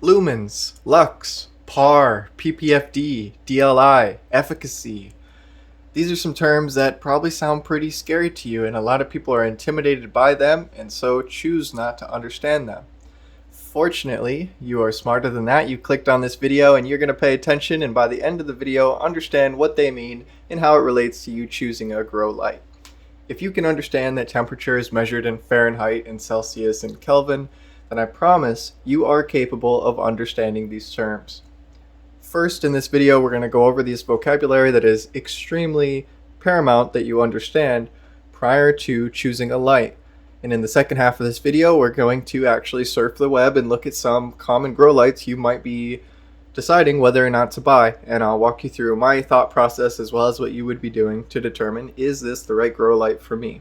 Lumens, Lux, PAR, PPFD, DLI, Efficacy. These are some terms that probably sound pretty scary to you, and a lot of people are intimidated by them and so choose not to understand them. Fortunately, you are smarter than that. You clicked on this video and you're going to pay attention, and by the end of the video, understand what they mean and how it relates to you choosing a grow light. If you can understand that temperature is measured in Fahrenheit and Celsius and Kelvin, then I promise you are capable of understanding these terms. First, in this video, we're going to go over this vocabulary that is extremely paramount that you understand prior to choosing a light. And in the second half of this video, we're going to actually surf the web and look at some common grow lights you might be deciding whether or not to buy. And I'll walk you through my thought process as well as what you would be doing to determine, is this the right grow light for me?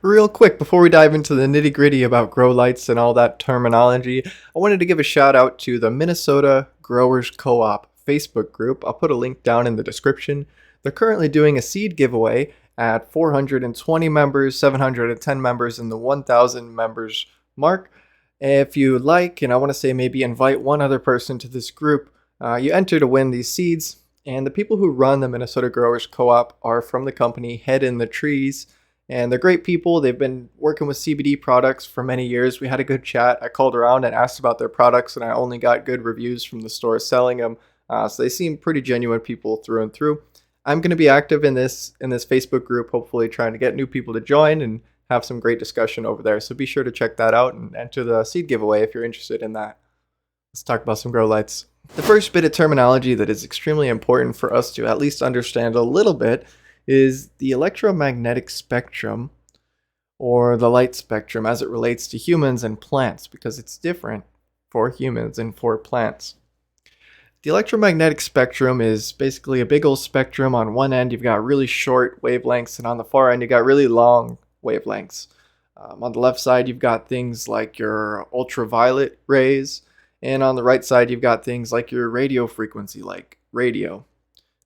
Real quick, before we dive into the nitty gritty about grow lights and all that terminology, I wanted to give a shout out to the Minnesota Growers Co-op Facebook group. I'll put a link down in the description. They're currently doing a seed giveaway at 420 members, 710 members, and the 1,000 members mark. If you like, and I want to say maybe invite one other person to this group, you enter to win these seeds. And the people who run the Minnesota Growers Co-op are from the company Head in the Trees. And they're great people. They've been working with CBD products for many years. We had a good chat. I called around and asked about their products, and I only got good reviews from the stores selling them. So they seem pretty genuine people through and through. I'm going to be active in this Facebook group, hopefully trying to get new people to join and have some great discussion over there. So be sure to check that out and enter the seed giveaway if you're interested in that. Let's talk about some grow lights. The first bit of terminology that is extremely important for us to at least understand a little bit is the electromagnetic spectrum, or the light spectrum, as it relates to humans and plants, because it's different for humans and for plants. The electromagnetic spectrum is basically a big old spectrum. On one end you've got really short wavelengths, and on the far end you've got really long wavelengths. On the left side you've got things like your ultraviolet rays, and on the right side you've got things like your radio frequency, like radio.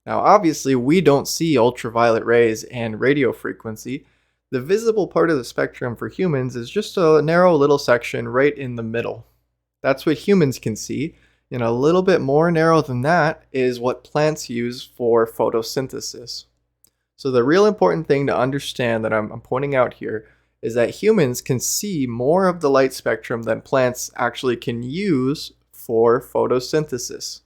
Now, obviously, we don't see ultraviolet rays and radio frequency. The visible part of the spectrum for humans is just a narrow little section right in the middle. That's what humans can see, and a little bit more narrow than that is what plants use for photosynthesis. So the real important thing to understand that I'm pointing out here is that humans can see more of the light spectrum than plants actually can use for photosynthesis.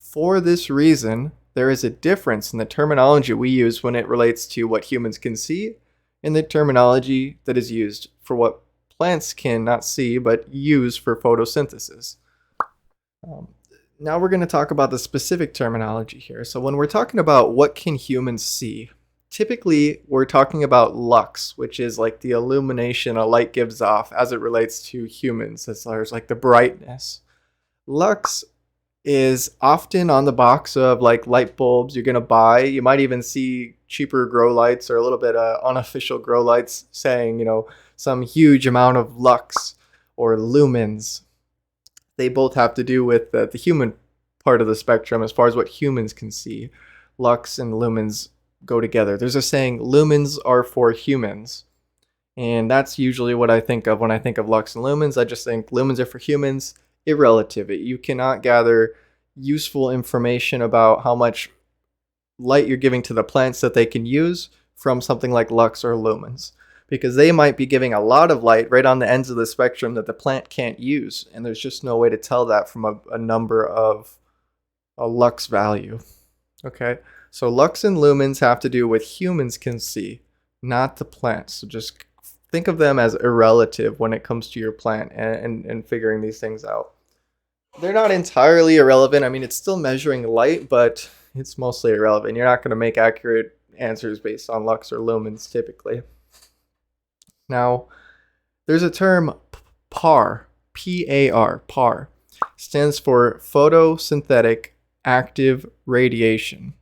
For this reason, there is a difference in the terminology we use when it relates to what humans can see and the terminology that is used for what plants cannot see but use for photosynthesis. Now we're going to talk about the specific terminology here. So when we're talking about what can humans see, typically we're talking about lux, which is like the illumination a light gives off as it relates to humans, as far as like the brightness. Lux is often on the box of like light bulbs you're going to buy. You might even see cheaper grow lights or a little bit unofficial grow lights saying, some huge amount of lux or lumens. They both have to do with the human part of the spectrum as far as what humans can see. Lux and lumens go together. There's a saying, lumens are for humans. And that's usually what I think of when I think of lux and lumens. I just think lumens are for humans. Irrelative. You cannot gather useful information about how much light you're giving to the plants that they can use from something like lux or lumens, because they might be giving a lot of light right on the ends of the spectrum that the plant can't use, and there's just no way to tell that from a number of a lux value. Okay, so lux and lumens have to do with humans can see, not the plants. So just think of them as irrelative when it comes to your plant and figuring these things out. They're not entirely irrelevant. I mean, it's still measuring light, but it's mostly irrelevant. You're not going to make accurate answers based on lux or lumens typically. Now, there's a term PAR, P-A-R, PAR, stands for photosynthetic active radiation.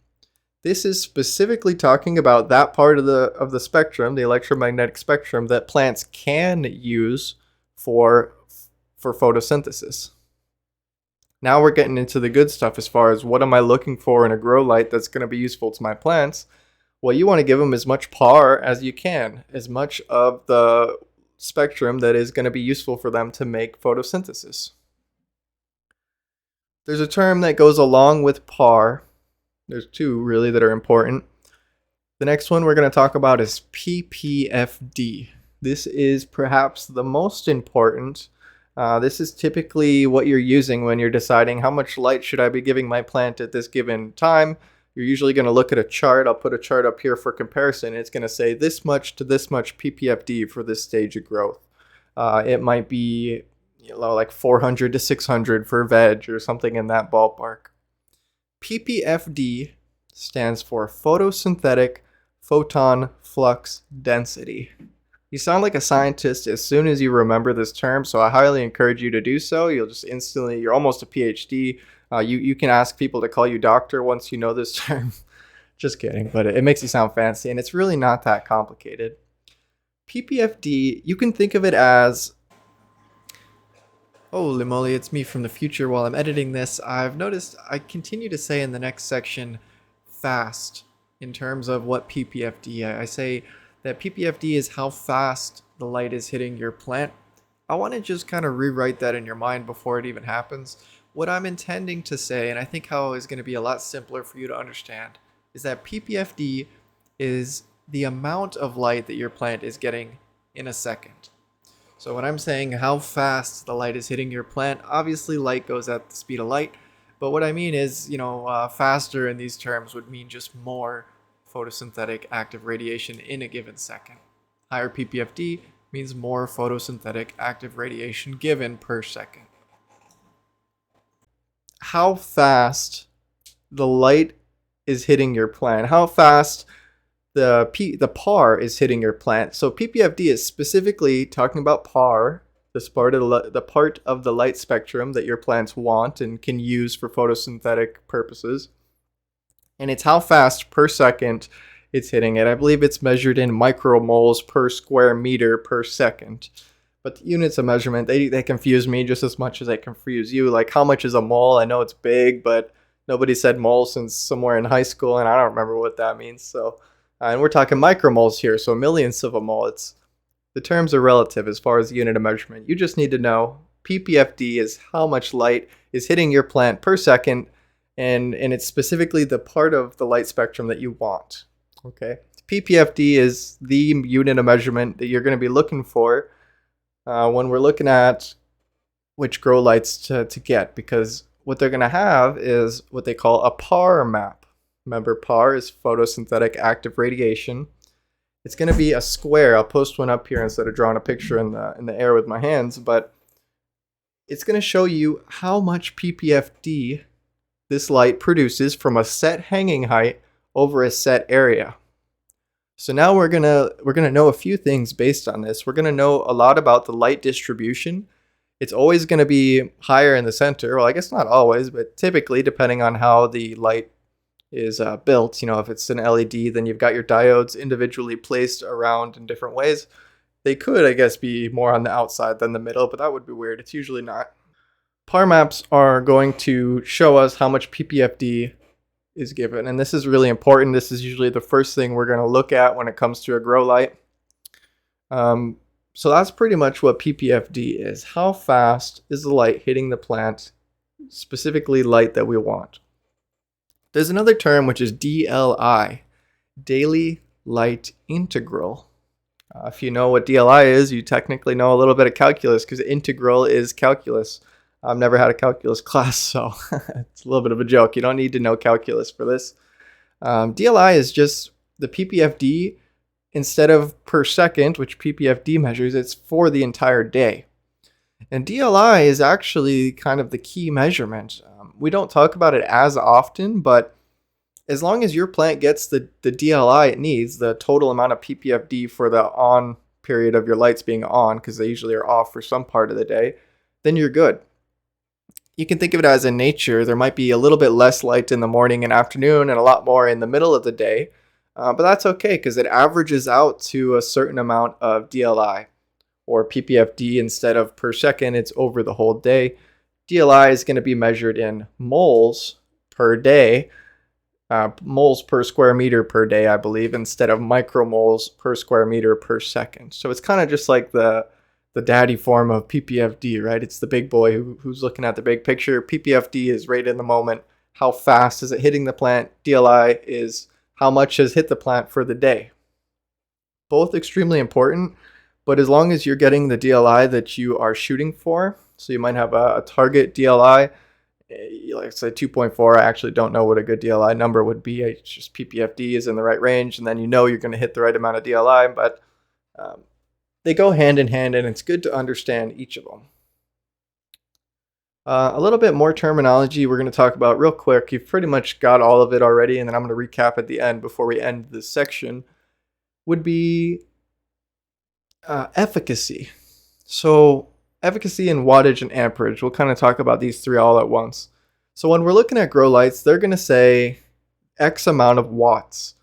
This is specifically talking about that part of the spectrum, the electromagnetic spectrum, that plants can use for photosynthesis. Now we're getting into the good stuff as far as what am I looking for in a grow light that's going to be useful to my plants. Well, you want to give them as much PAR as you can, as much of the spectrum that is going to be useful for them to make photosynthesis. There's a term that goes along with PAR. There's two really that are important. The next one we're going to talk about is PPFD. This is perhaps the most important. This is typically what you're using when you're deciding how much light should I be giving my plant at this given time. You're usually going to look at a chart. I'll put a chart up here for comparison. It's going to say this much to this much PPFD for this stage of growth. It might be like 400 to 600 for veg or something in that ballpark. PPFD stands for photosynthetic photon flux density. You sound like a scientist as soon as you remember this term, so I highly encourage you to do so. You'll just instantly, you're almost a PhD. You can ask people to call you doctor once you know this term. Just kidding, but it makes you sound fancy, and it's really not that complicated. PPFD, you can think of it as, holy moly, it's me from the future while I'm editing this. I've noticed I continue to say in the next section, fast, in terms of what PPFD. I say that PPFD is how fast the light is hitting your plant. I want to just kind of rewrite that in your mind before it even happens. What I'm intending to say, and I think how is going to be a lot simpler for you to understand, is that PPFD is the amount of light that your plant is getting in a second. So when I'm saying how fast the light is hitting your plant, obviously light goes at the speed of light. But what I mean is, faster in these terms would mean just more photosynthetic active radiation in a given second. Higher PPFD means more photosynthetic active radiation given per second. How fast the light is hitting your plant, how fast the PAR is hitting your plant. So PPFD is specifically talking about PAR, this part of the part of the light spectrum that your plants want and can use for photosynthetic purposes. And it's how fast per second it's hitting it. I believe it's measured in micromoles per square meter per second. But the units of measurement, they confuse me just as much as they confuse you. Like, how much is a mole? I know it's big, but nobody said mole since somewhere in high school, and I don't remember what that means. So, and we're talking micromoles here, so millionths of a mole. The terms are relative as far as the unit of measurement. You just need to know PPFD is how much light is hitting your plant per second, and it's specifically the part of the light spectrum that you want. Okay, PPFD is the unit of measurement that you're going to be looking for when we're looking at which grow lights to get, because what they're going to have is what they call a PAR map. Remember, PAR is photosynthetic active radiation. It's going to be a square. I'll post one up here instead of drawing a picture in the air with my hands, but it's going to show you how much PPFD this light produces from a set hanging height over a set area. So now we're gonna know a few things based on this. We're gonna know a lot about the light distribution. It's always gonna be higher in the center. Well, I guess not always, but typically, depending on how the light is built. If it's an LED, then you've got your diodes individually placed around in different ways. They could, I guess, be more on the outside than the middle, but that would be weird. It's usually not. PAR maps are going to show us how much PPFD is given, and this is really important. This is usually the first thing we're going to look at when it comes to a grow light. So that's pretty much what PPFD is. How fast is the light hitting the plant, specifically light that we want? There's another term which is DLI, daily light integral. If you know what DLI is, you technically know a little bit of calculus, because integral is calculus. I've never had a calculus class, so it's a little bit of a joke. You don't need to know calculus for this. DLI is just the PPFD. Instead of per second, which PPFD measures, it's for the entire day. And DLI is actually kind of the key measurement. We don't talk about it as often, but as long as your plant gets the DLI it needs, the total amount of PPFD for the on period of your lights being on, because they usually are off for some part of the day, then you're good. You can think of it as in nature, there might be a little bit less light in the morning and afternoon and a lot more in the middle of the day. But that's okay, because it averages out to a certain amount of DLI, or PPFD. Instead of per second, it's over the whole day. DLI is going to be measured in moles per day. moles per square meter per day, I believe, instead of micromoles per square meter per second. So it's kind of just like the daddy form of PPFD, right? It's the big boy who's looking at the big picture. PPFD is right in the moment. How fast is it hitting the plant? DLI is how much has hit the plant for the day. Both extremely important, but as long as you're getting the DLI that you are shooting for, so you might have a target DLI, like say 2.4. I actually don't know what a good DLI number would be. It's just PPFD is in the right range, and then you know you're going to hit the right amount of DLI, but they go hand in hand, and it's good to understand each of them. A little bit more terminology we're going to talk about real quick. You've pretty much got all of it already, and then I'm going to recap at the end before we end this section, would be efficacy. So efficacy and wattage and amperage. We'll kind of talk about these three all at once. So when we're looking at grow lights, they're going to say X amount of watts.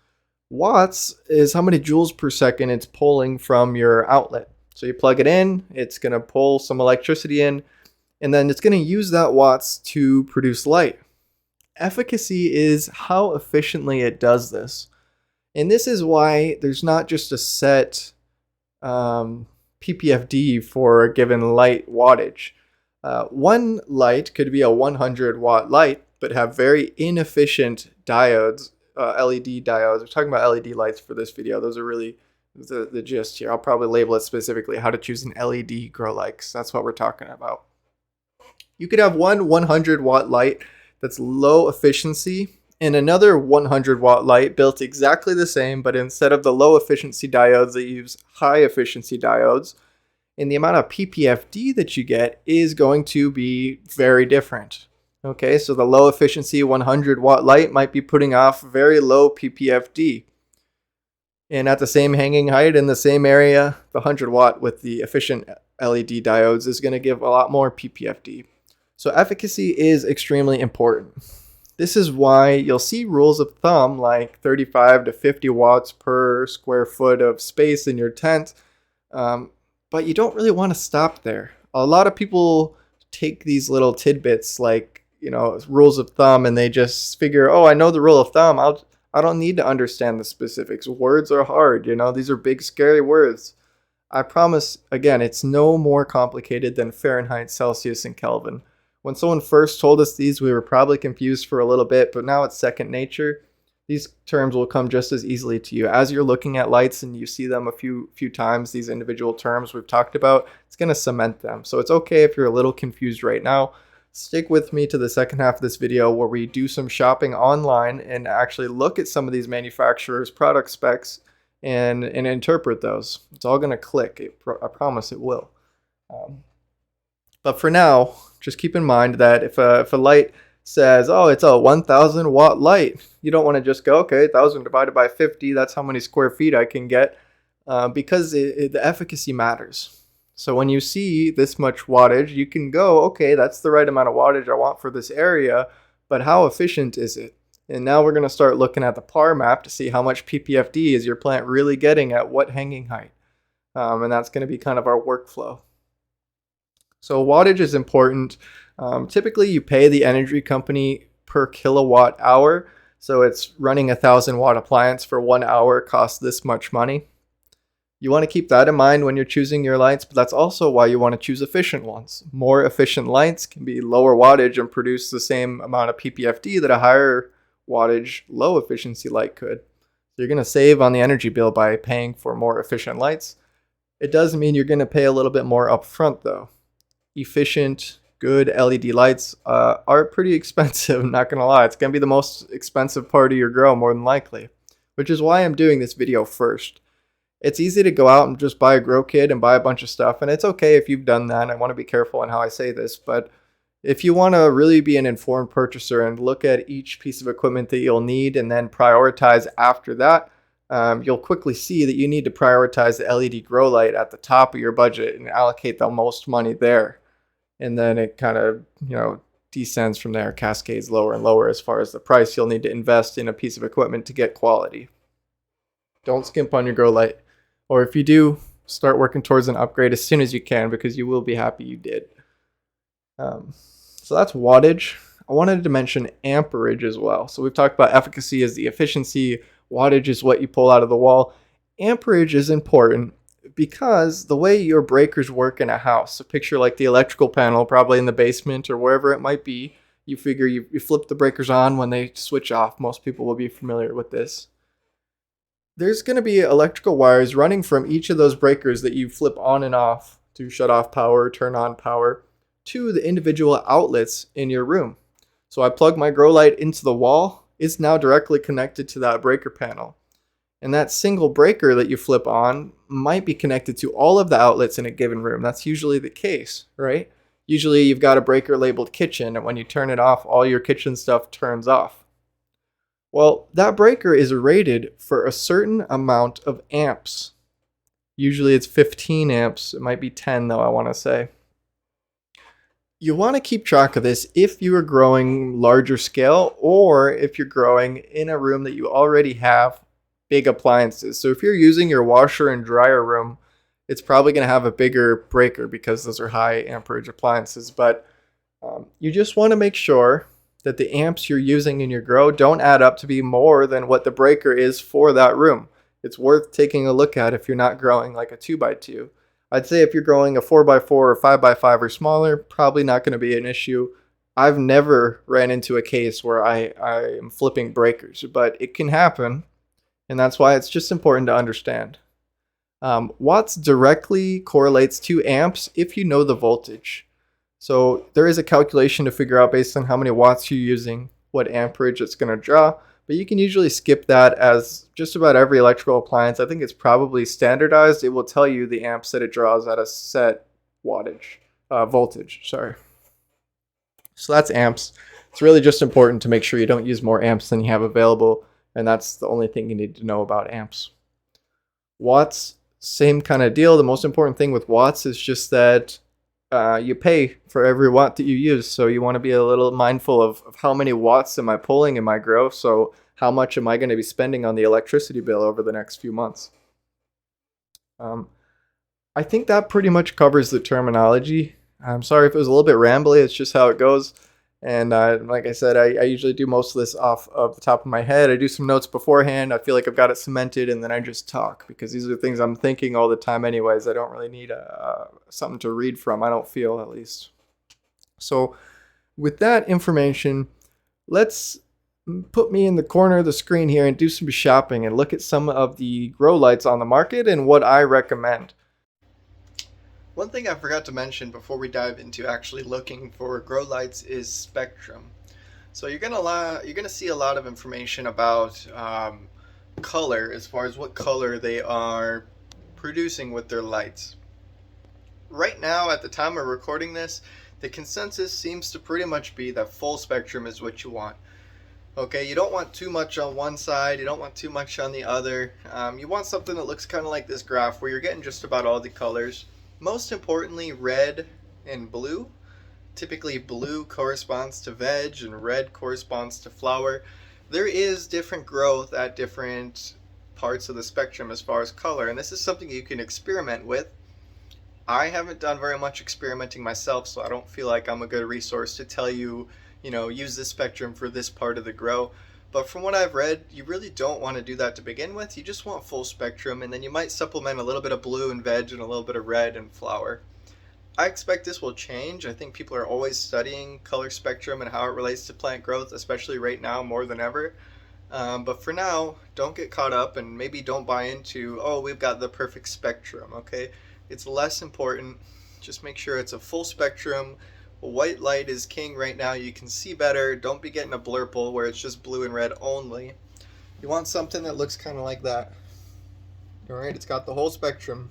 Watts is how many joules per second it's pulling from your outlet. So you plug it in, it's going to pull some electricity in, and then it's going to use that watts to produce light. Efficacy is how efficiently it does this. And this is why there's not just a set PPFD for a given light wattage. One light could be a 100 watt light, but have very inefficient diodes, LED diodes. We're talking about LED lights for this video. Those are really the gist here. I'll probably label it specifically how to choose an LED grow light, 'cause that's what we're talking about. You could have one 100 watt light that's low efficiency and another 100 watt light built exactly the same, but instead of the low efficiency diodes, they use high efficiency diodes. And the amount of PPFD that you get is going to be very different. Okay, so the low efficiency 100 watt light might be putting off very low PPFD. And at the same hanging height in the same area, the 100 watt with the efficient LED diodes is going to give a lot more PPFD. So efficacy is extremely important. This is why you'll see rules of thumb like 35 to 50 watts per square foot of space in your tent, but you don't really want to stop there. A lot of people take these little tidbits like, rules of thumb, and they just figure, oh, I know the rule of thumb. I don't need to understand the specifics. Words are hard, these are big, scary words. I promise, again, it's no more complicated than Fahrenheit, Celsius, and Kelvin. When someone first told us these, we were probably confused for a little bit, but now it's second nature. These terms will come just as easily to you. As you're looking at lights and you see them a few times, these individual terms we've talked about, it's going to cement them. So it's okay if you're a little confused right now. Stick with me to the second half of this video where we do some shopping online and actually look at some of these manufacturers' product specs and interpret those. It's all going to click. I promise it will. But for now, just keep in mind that if a light says, oh, it's a 1,000 watt light, you don't want to just go, okay, 1,000 divided by 50, that's how many square feet I can get, because the efficacy matters. So when you see this much wattage, you can go, okay, that's the right amount of wattage I want for this area, but how efficient is it? And now we're going to start looking at the PAR map to see how much PPFD is your plant really getting at what hanging height. And that's going to be kind of our workflow. So wattage is important. Typically, you pay the energy company per kilowatt hour. So it's running a 1,000 watt appliance for 1 hour costs this much money. You want to keep that in mind when you're choosing your lights, but that's also why you want to choose efficient ones. More efficient lights can be lower wattage and produce the same amount of PPFD that a higher wattage, low efficiency light could. So you're going to save on the energy bill by paying for more efficient lights. It does mean you're going to pay a little bit more upfront though. Efficient, good LED lights are pretty expensive, not going to lie. It's going to be the most expensive part of your grow more than likely, which is why I'm doing this video first. It's easy to go out and just buy a grow kit and buy a bunch of stuff, and it's okay if you've done that. I want to be careful in how I say this, but if you want to really be an informed purchaser and look at each piece of equipment that you'll need and then prioritize after that, you'll quickly see that you need to prioritize the LED grow light at the top of your budget and allocate the most money there. And then it kind of, descends from there, cascades lower and lower as far as the price you'll need to invest in a piece of equipment to get quality. Don't skimp on your grow light. Or if you do, start working towards an upgrade as soon as you can, because you will be happy you did. So that's wattage. I wanted to mention amperage as well. So we've talked about efficacy as the efficiency, wattage is what you pull out of the wall. Amperage is important because the way your breakers work in a house, so picture like the electrical panel probably in the basement or wherever it might be, you figure you flip the breakers on when they switch off. Most people will be familiar with this. There's going to be electrical wires running from each of those breakers that you flip on and off to shut off power, turn on power, to the individual outlets in your room. So I plug my grow light into the wall. It's now directly connected to that breaker panel. And that single breaker that you flip on might be connected to all of the outlets in a given room. That's usually the case, right? Usually you've got a breaker labeled kitchen, and when you turn it off, all your kitchen stuff turns off. Well, that breaker is rated for a certain amount of amps. Usually it's 15 amps. It might be 10 though, I want to say. You want to keep track of this if you are growing larger scale or if you're growing in a room that you already have big appliances. So if you're using your washer and dryer room, it's probably going to have a bigger breaker because those are high amperage appliances. But you just want to make sure that the amps you're using in your grow don't add up to be more than what the breaker is for that room. It's worth taking a look at if you're not growing like a 2x2. I'd say if you're growing a 4x4 or 5x5 or smaller, probably not going to be an issue. I've never ran into a case where I am flipping breakers, but it can happen, and that's why it's just important to understand. Watts directly correlates to amps if you know the voltage. So there is a calculation to figure out based on how many watts you're using, what amperage it's going to draw, but you can usually skip that as just about every electrical appliance. I think it's probably standardized. It will tell you the amps that it draws at a set voltage. So that's amps. It's really just important to make sure you don't use more amps than you have available, and that's the only thing you need to know about amps. Watts, same kind of deal. The most important thing with watts is just that you pay for every watt that you use. So you want to be a little mindful of how many watts am I pulling in my grow. So how much am I going to be spending on the electricity bill over the next few months? I think that pretty much covers the terminology. I'm sorry if it was a little bit rambly. It's just how it goes. And like I said, I usually do most of this off of the top of my head. I do some notes beforehand. I feel like I've got it cemented, and then I just talk because these are things I'm thinking all the time anyways. I don't really need something to read from, I don't feel, at least. So with that information, let's put me in the corner of the screen here and do some shopping and look at some of the grow lights on the market and what I recommend. One thing I forgot to mention before we dive into actually looking for grow lights is spectrum. So you're gonna see a lot of information about color, as far as what color they are producing with their lights. Right now, at the time of recording this, the consensus seems to pretty much be that full spectrum is what you want. Okay, you don't want too much on one side, you don't want too much on the other. You want something that looks kind of like this graph where you're getting just about all the colors. Most importantly, red and blue. Typically blue corresponds to veg and red corresponds to flower. There is different growth at different parts of the spectrum as far as color, and this is something you can experiment with. I haven't done very much experimenting myself, so I don't feel like I'm a good resource to tell you, use this spectrum for this part of the grow. But from what I've read, you really don't want to do that to begin with. You just want full spectrum, and then you might supplement a little bit of blue and veg and a little bit of red and flower. I expect this will change. I think people are always studying color spectrum and how it relates to plant growth, especially right now more than ever. But for now, don't get caught up and maybe don't buy into, oh, we've got the perfect spectrum, okay? It's less important. Just make sure it's a full spectrum. White light is king right now. You can see better. Don't be getting a blurple where it's just blue and red only. You want something that looks kind of like that. Alright, it's got the whole spectrum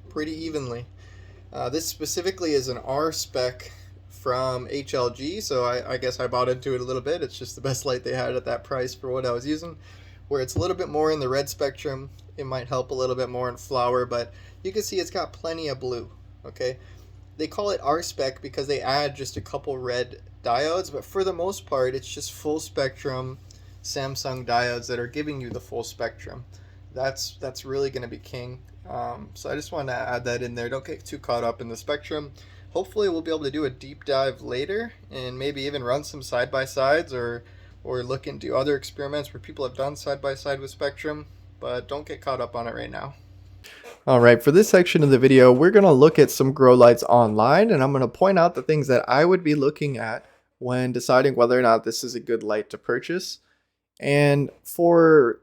pretty evenly. This specifically is an R spec from HLG, so I guess I bought into it a little bit. It's just the best light they had at that price for what I was using. Where it's a little bit more in the red spectrum, it might help a little bit more in flower, but you can see it's got plenty of blue, okay? They call it R-Spec because they add just a couple red diodes, but for the most part, it's just full spectrum Samsung diodes that are giving you the full spectrum. That's really going to be king. So I just wanted to add that in there. Don't get too caught up in the spectrum. Hopefully we'll be able to do a deep dive later and maybe even run some side by sides or look into other experiments where people have done side by side with Spectrum, but don't get caught up on it right now. All right, for this section of the video, we're going to look at some grow lights online, and I'm going to point out the things that I would be looking at when deciding whether or not this is a good light to purchase. And for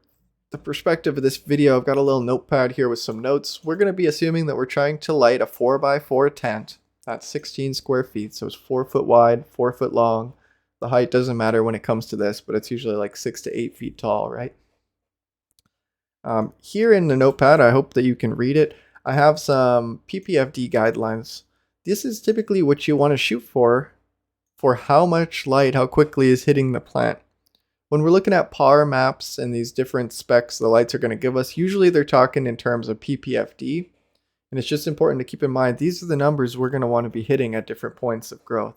the perspective of this video, I've got a little notepad here with some notes. We're going to be assuming that we're trying to light a 4x4 tent. That's 16 square feet, so it's 4 foot wide, 4 foot long. The height doesn't matter when it comes to this, but it's usually like 6 to 8 feet tall, right? Here in the notepad, I hope that you can read it. I have some PPFD guidelines. This is typically what you want to shoot for how much light, how quickly is hitting the plant. When we're looking at PAR maps and these different specs the lights are going to give us, usually they're talking in terms of PPFD. And it's just important to keep in mind, these are the numbers we're going to want to be hitting at different points of growth.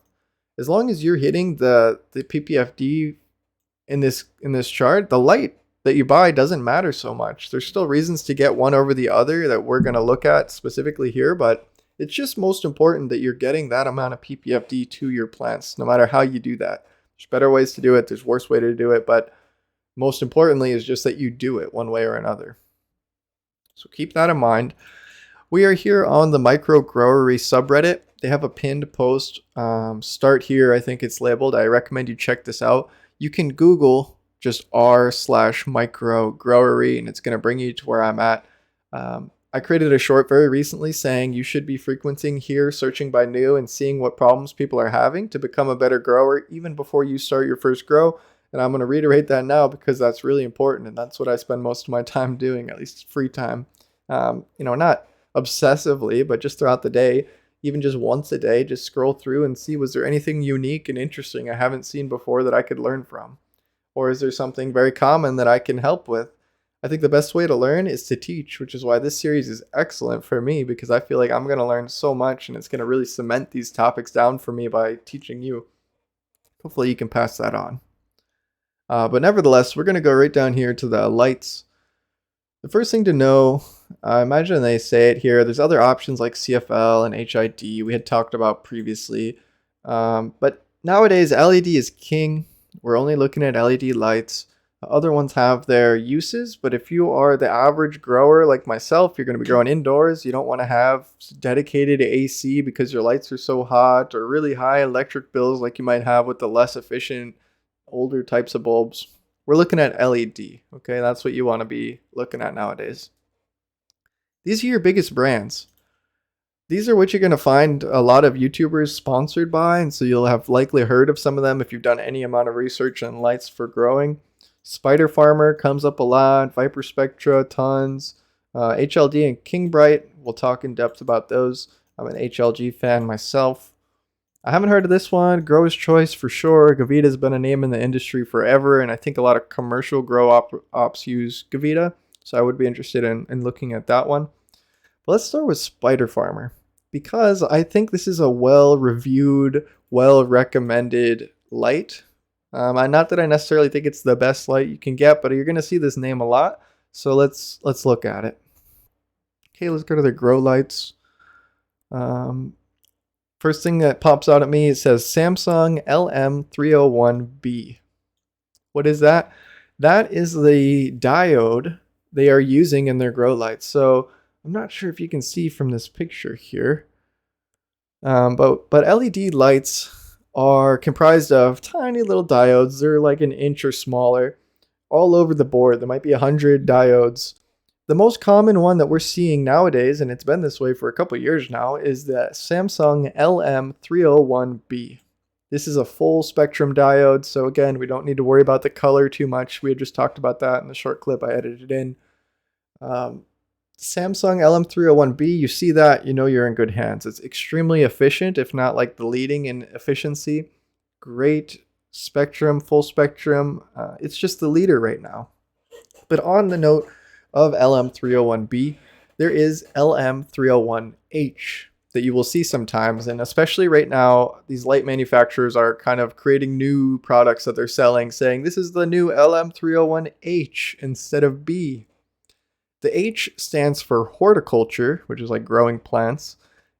As long as you're hitting the PPFD in this chart, the light that you buy doesn't matter so much. There's still reasons to get one over the other that we're going to look at specifically here, but it's just most important that you're getting that amount of PPFD to your plants, no matter how you do that. There's better ways to do it, there's worse way to do it, but most importantly is just that you do it one way or another. So keep that in mind. We are here on the Micro Growery subreddit. They have a pinned post. Start here, I think it's labeled. I recommend you check this out. You can Google just r/micro growery and it's going to bring you to where I'm at. I created a short very recently saying you should be frequenting here, searching by new and seeing what problems people are having to become a better grower even before you start your first grow. And I'm going to reiterate that now because that's really important and that's what I spend most of my time doing, at least free time. Not obsessively, but just throughout the day, even just once a day, just scroll through and see, was there anything unique and interesting I haven't seen before that I could learn from? Or is there something very common that I can help with? I think the best way to learn is to teach, which is why this series is excellent for me because I feel like I'm going to learn so much and it's going to really cement these topics down for me by teaching you. Hopefully you can pass that on. But nevertheless, we're going to go right down here to the lights. The first thing to know, I imagine they say it here, there's other options like CFL and HID we had talked about previously. But nowadays, LED is king. We're only looking at LED lights. Other ones have their uses, but if you are the average grower like myself, you're going to be growing indoors. You don't want to have dedicated AC because your lights are so hot or really high electric bills like you might have with the less efficient older types of bulbs. We're looking at LED, okay? That's what you want to be looking at nowadays. These are your biggest brands. These are what you're going to find a lot of YouTubers sponsored by, and so you'll have likely heard of some of them if you've done any amount of research on lights for growing. Spider Farmer comes up a lot, ViparSpectra, tons. HLD and Kingbrite, we'll talk in depth about those. I'm an HLG fan myself. I haven't heard of this one. Grower's Choice for sure. Gavita has been a name in the industry forever, and I think a lot of commercial grow ops use Gavita, so I would be interested in looking at that one. But let's start with Spider Farmer, because I think this is a well-reviewed, well-recommended light. Not that I necessarily think it's the best light you can get, but you're going to see this name a lot, so let's look at it. Okay, let's go to the grow lights. First thing that pops out at me, it says Samsung LM301B. What is that? That is the diode they are using in their grow lights. So I'm not sure if you can see from this picture here, but LED lights are comprised of tiny little diodes. They're like an inch or smaller all over the board. There might be 100 diodes. The most common one that we're seeing nowadays, and it's been this way for a couple years now, is the Samsung LM301B. This is a full spectrum diode, so again, we don't need to worry about the color too much. We had just talked about that in the short clip I edited in. Samsung LM301B, you see that, you know you're in good hands. It's extremely efficient, if not like the leading in efficiency. Great spectrum, full spectrum. It's just the leader right now. But on the note of LM301B, there is LM301H that you will see sometimes, and especially right now, these light manufacturers are kind of creating new products that they're selling, saying this is the new LM301H instead of B. The H stands for Horticulture, which is like growing plants,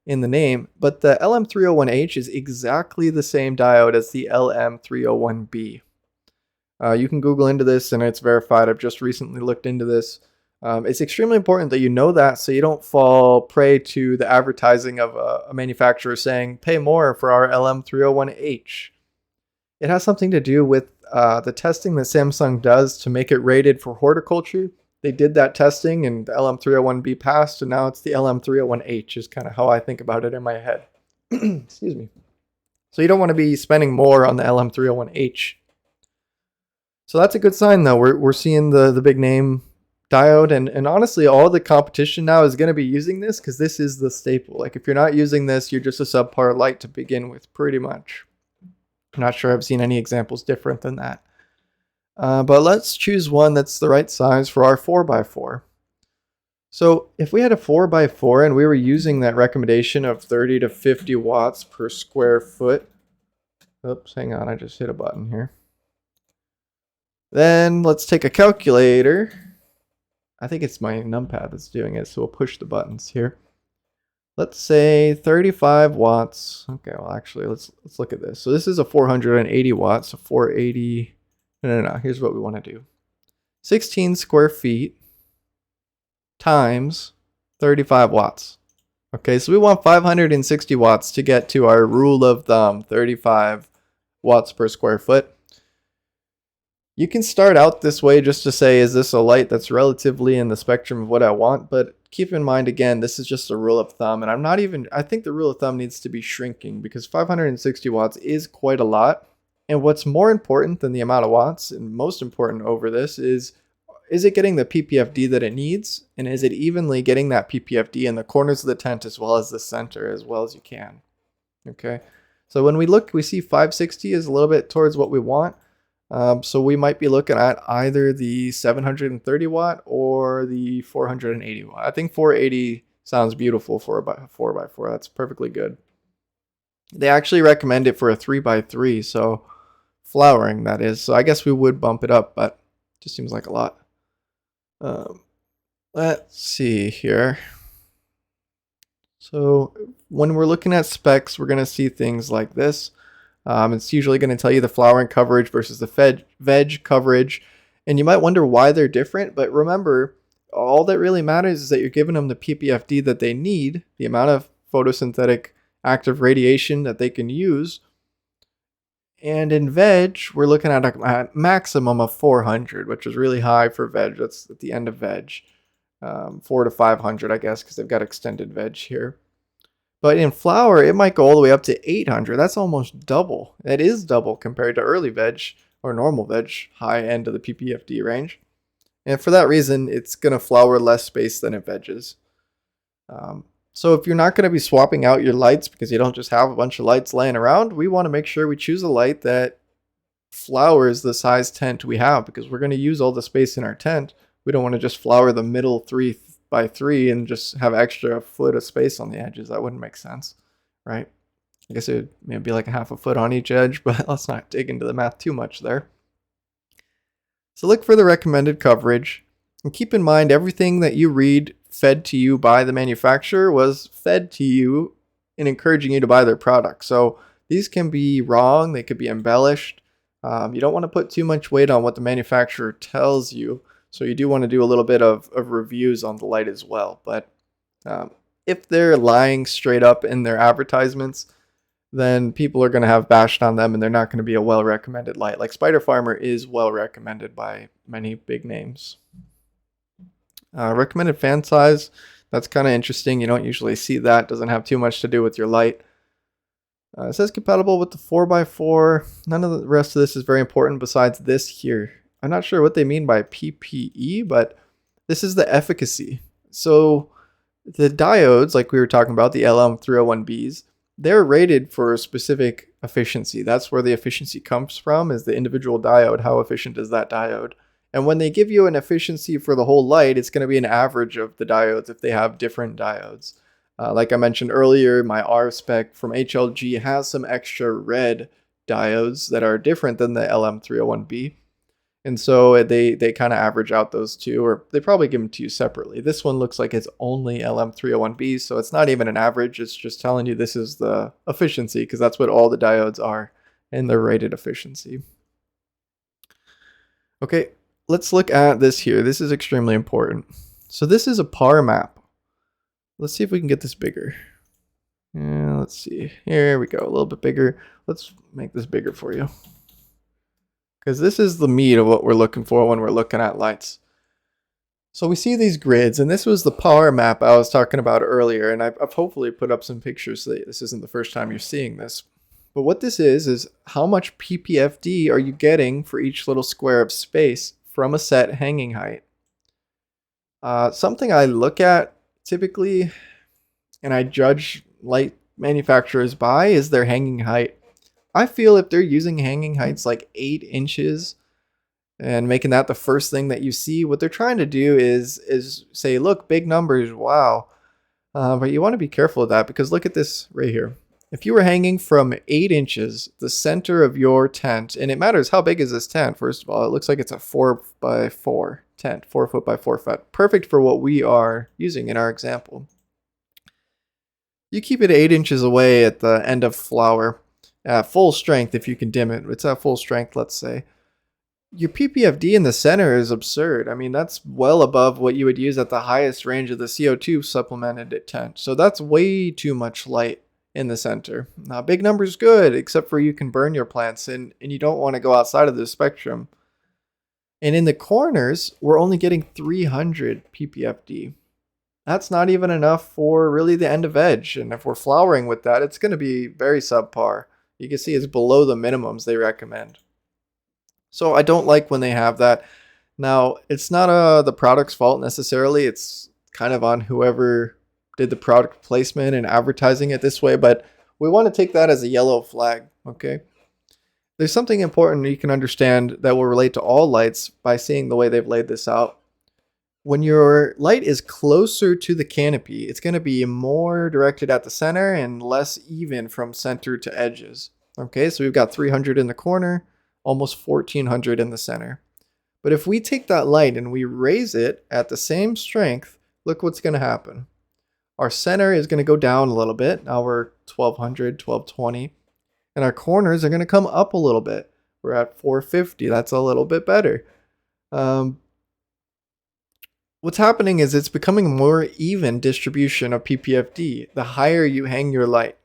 in the name, but the LM301H is exactly the same diode as the LM301B. You can Google into this and it's verified. I've just recently looked into this. It's extremely important that you know that so you don't fall prey to the advertising of a manufacturer saying, pay more for our LM301H. It has something to do with the testing that Samsung does to make it rated for horticulture. They did that testing and the LM301B passed, and now it's the LM301H is kind of how I think about it in my head. Excuse me. So you don't want to be spending more on the LM301H. So that's a good sign, though. We're seeing the big name diode, and honestly, all the competition now is going to be using this because this is the staple. Like, if you're not using this, you're just a subpar light to begin with, pretty much. I'm not sure I've seen any examples different than that. But let's choose one that's the right size for our 4x4. So if we had a 4x4 and we were using that recommendation of 30 to 50 watts per square foot. Oops, hang on, I just hit a button here. Then let's take a calculator. I think it's my numpad that's doing it, so we'll push the buttons here. Let's say 35 watts. Okay, well actually let's look at this. So this is a 480 watts, so 480. No. Here's what we want to do. 16 square feet times 35 watts. Okay, so we want 560 watts to get to our rule of thumb, 35 watts per square foot. You can start out this way just to say, is this a light that's relatively in the spectrum of what I want? But keep in mind, again, this is just a rule of thumb. And I think the rule of thumb needs to be shrinking because 560 watts is quite a lot. And what's more important than the amount of watts, and most important over this, is it getting the PPFD that it needs? And is it evenly getting that PPFD in the corners of the tent as well as the center as well as you can? Okay. So when we look, we see 560 is a little bit towards what we want. So we might be looking at either the 730 watt or the 480 watt. I think 480 sounds beautiful for a 4x4. That's perfectly good. They actually recommend it for a 3x3, so flowering, that is. So I guess we would bump it up, but it just seems like a lot. Let's see here. So when we're looking at specs, we're going to see things like this. It's usually going to tell you the flowering coverage versus the veg coverage. And you might wonder why they're different. But remember, all that really matters is that you're giving them the PPFD that they need, the amount of photosynthetic active radiation that they can use. And in veg, we're looking at a maximum of 400, which is really high for veg. That's at the end of veg. 400 to 500, I guess, because they've got extended veg here. But in flower, it might go all the way up to 800. That's almost double. It is double compared to early veg or normal veg, high end of the PPFD range. And for that reason, it's going to flower less space than it veges. So if you're not going to be swapping out your lights because you don't just have a bunch of lights laying around, we want to make sure we choose a light that flowers the size tent we have because we're going to use all the space in our tent. We don't want to just flower the middle 3x3 and just have extra foot of space on the edges. That wouldn't make sense, right? I guess it would maybe be like a half a foot on each edge, but let's not dig into the math too much there. So look for the recommended coverage and keep in mind everything that you read fed to you by the manufacturer was fed to you in encouraging you to buy their product. So these can be wrong, they could be embellished. You don't want to put too much weight on what the manufacturer tells you. So you do want to do a little bit of reviews on the light as well. But if they're lying straight up in their advertisements, then people are going to have bashed on them and they're not going to be a well-recommended light. Like Spider Farmer is well-recommended by many big names. Recommended fan size, that's kind of interesting. You don't usually see that. Doesn't have too much to do with your light. It says compatible with the 4x4. None of the rest of this is very important besides this here. I'm not sure what they mean by PPE, but this is the efficacy. So the diodes, like we were talking about, the LM301Bs, they're rated for a specific efficiency. That's where the efficiency comes from, is the individual diode. How efficient is that diode? And when they give you an efficiency for the whole light, it's going to be an average of the diodes if they have different diodes. Like I mentioned earlier, my R spec from HLG has some extra red diodes that are different than the LM301B. And so they kind of average out those two, or they probably give them to you separately. This one looks like it's only LM301B, so it's not even an average. It's just telling you this is the efficiency, because that's what all the diodes are in their rated efficiency. Okay, let's look at this here. This is extremely important. So this is a PAR map. Let's see if we can get this bigger. Yeah, let's see. Here we go, a little bit bigger. Let's make this bigger for you, because this is the meat of what we're looking for when we're looking at lights. So we see these grids, and this was the power map I was talking about earlier, and I've hopefully put up some pictures so that this isn't the first time you're seeing this. But what this is how much PPFD are you getting for each little square of space from a set hanging height. Something I look at typically, and I judge light manufacturers by, is their hanging height. I feel if they're using hanging heights like 8 inches and making that the first thing that you see, what they're trying to do is say, look, big numbers, wow. But you want to be careful of that, because look at this right here. If you were hanging from 8 inches, the center of your tent, and it matters how big is this tent, first of all, it looks like it's a 4x4 tent, 4 foot by 4 foot, perfect for what we are using in our example. You keep it 8 inches away at the end of flower, at full strength if you can dim it. It's at full strength, let's say. Your PPFD in the center is absurd. I mean, that's well above what you would use at the highest range of the CO2 supplemented tent. So that's way too much light in the center. Now, big number's good, except for you can burn your plants, and you don't want to go outside of the spectrum. And in the corners, we're only getting 300 PPFD. That's not even enough for really the end of edge. And if we're flowering with that, it's going to be very subpar. You can see it's below the minimums they recommend. So I don't like when they have that. Now, it's not the product's fault necessarily. It's kind of on whoever did the product placement and advertising it this way. But we want to take that as a yellow flag, okay? There's something important you can understand that will relate to all lights by seeing the way they've laid this out. When your light is closer to the canopy, it's going to be more directed at the center and less even from center to edges. Okay, so we've got 300 in the corner, almost 1400 in the center. But if we take that light and we raise it at the same strength, look what's going to happen. Our center is going to go down a little bit. Now we're 1200, 1220. And our corners are going to come up a little bit. We're at 450. That's a little bit better. What's happening is it's becoming a more even distribution of PPFD the higher you hang your light.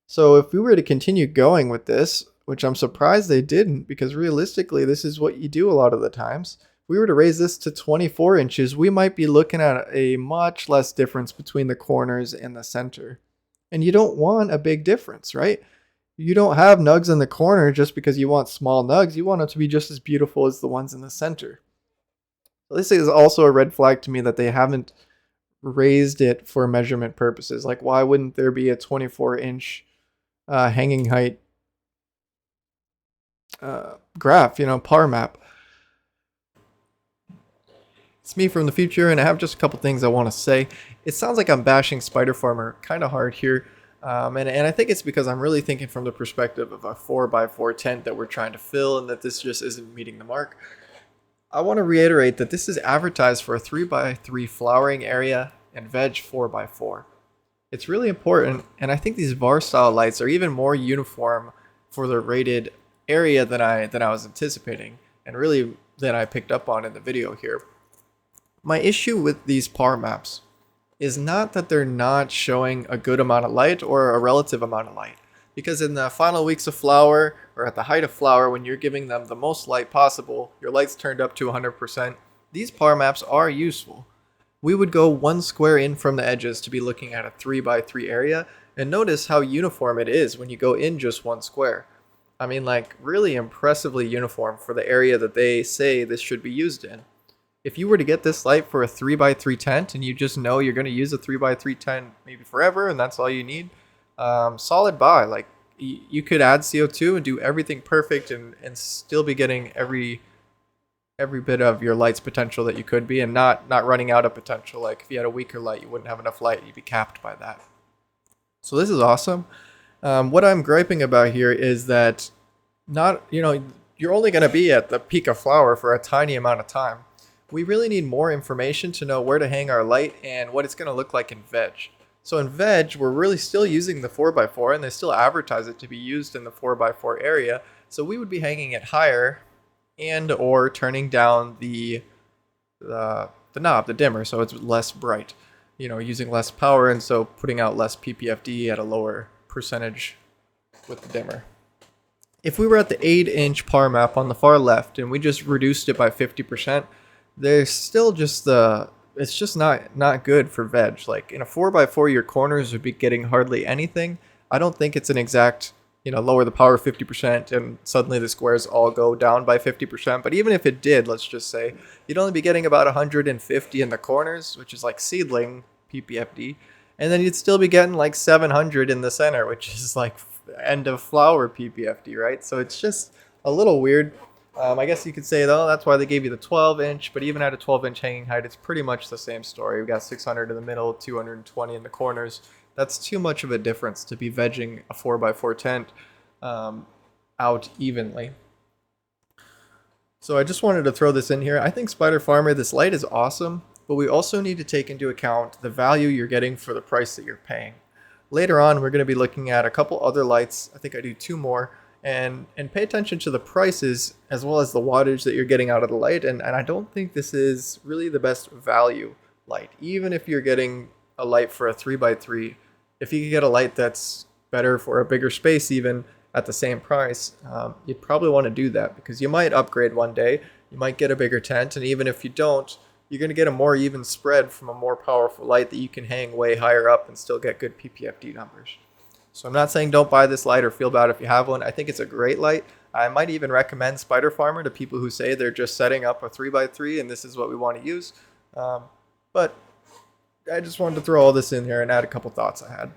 So if we were to continue going with this, which I'm surprised they didn't, because realistically this is what you do a lot of the times. If we were to raise this to 24 inches, we might be looking at a much less difference between the corners and the center. And you don't want a big difference, right? You don't have nugs in the corner just because you want small nugs. You want them to be just as beautiful as the ones in the center. This is also a red flag to me that they haven't raised it for measurement purposes. Like, why wouldn't there be a 24-inch hanging height graph, PAR map? It's me from the future, and I have just a couple things I want to say. It sounds like I'm bashing Spider Farmer kind of hard here. And I think it's because I'm really thinking from the perspective of a 4x4 tent that we're trying to fill, and that this just isn't meeting the mark. I want to reiterate that this is advertised for a 3x3 flowering area and veg 4x4. It's really important, and I think these VAR style lights are even more uniform for the rated area than I was anticipating, and really than I picked up on in the video here. My issue with these PAR maps is not that they're not showing a good amount of light or a relative amount of light. Because in the final weeks of flower, or at the height of flower, when you're giving them the most light possible, your light's turned up to 100%, these PAR maps are useful. We would go 1 square in from the edges to be looking at a 3x3 area, and notice how uniform it is when you go in just 1 square. I mean, like, really impressively uniform for the area that they say this should be used in. If you were to get this light for a 3x3 tent, and you just know you're going to use a 3x3 tent maybe forever, and that's all you need, solid buy. Like, you could add CO2 and do everything perfect and still be getting every bit of your light's potential that you could be, and not running out of potential. Like, if you had a weaker light, you wouldn't have enough light, you'd be capped by that. So this is awesome. What I'm griping about here is that you're only going to be at the peak of flower for a tiny amount of time. We really need more information to know where to hang our light and what it's going to look like in veg. So in veg, we're really still using the 4x4, and they still advertise it to be used in the 4x4 area. So we would be hanging it higher and or turning down the knob, the dimmer, so it's less bright. Using less power, and so putting out less PPFD at a lower percentage with the dimmer. If we were at the 8-inch par map on the far left and we just reduced it by 50%, there's still just it's just not good for veg. Like in a 4x4, your corners would be getting hardly anything. I don't think it's an exact, lower the power 50% and suddenly the squares all go down by 50%. But even if it did, let's just say, you'd only be getting about 150 in the corners, which is like seedling PPFD. And then you'd still be getting like 700 in the center, which is like end of flower PPFD, right? So it's just a little weird. I guess you could say, though, that's why they gave you the 12-inch, but even at a 12-inch hanging height, it's pretty much the same story. We've got 600 in the middle, 220 in the corners. That's too much of a difference to be vegging a 4x4 tent out evenly. So I just wanted to throw this in here. I think Spider Farmer, this light is awesome, but we also need to take into account the value you're getting for the price that you're paying. Later on, we're going to be looking at a couple other lights. I think I do 2 more. And pay attention to the prices as well as the wattage that you're getting out of the light. And I don't think this is really the best value light. Even if you're getting a light for a 3x3, if you could get a light that's better for a bigger space even at the same price, you'd probably want to do that because you might upgrade one day. You might get a bigger tent. And even if you don't, you're going to get a more even spread from a more powerful light that you can hang way higher up and still get good PPFD numbers. So I'm not saying don't buy this light or feel bad if you have one. I think it's a great light. I might even recommend Spider Farmer to people who say they're just setting up a 3x3 and this is what we want to use. But I just wanted to throw all this in here and add a couple thoughts I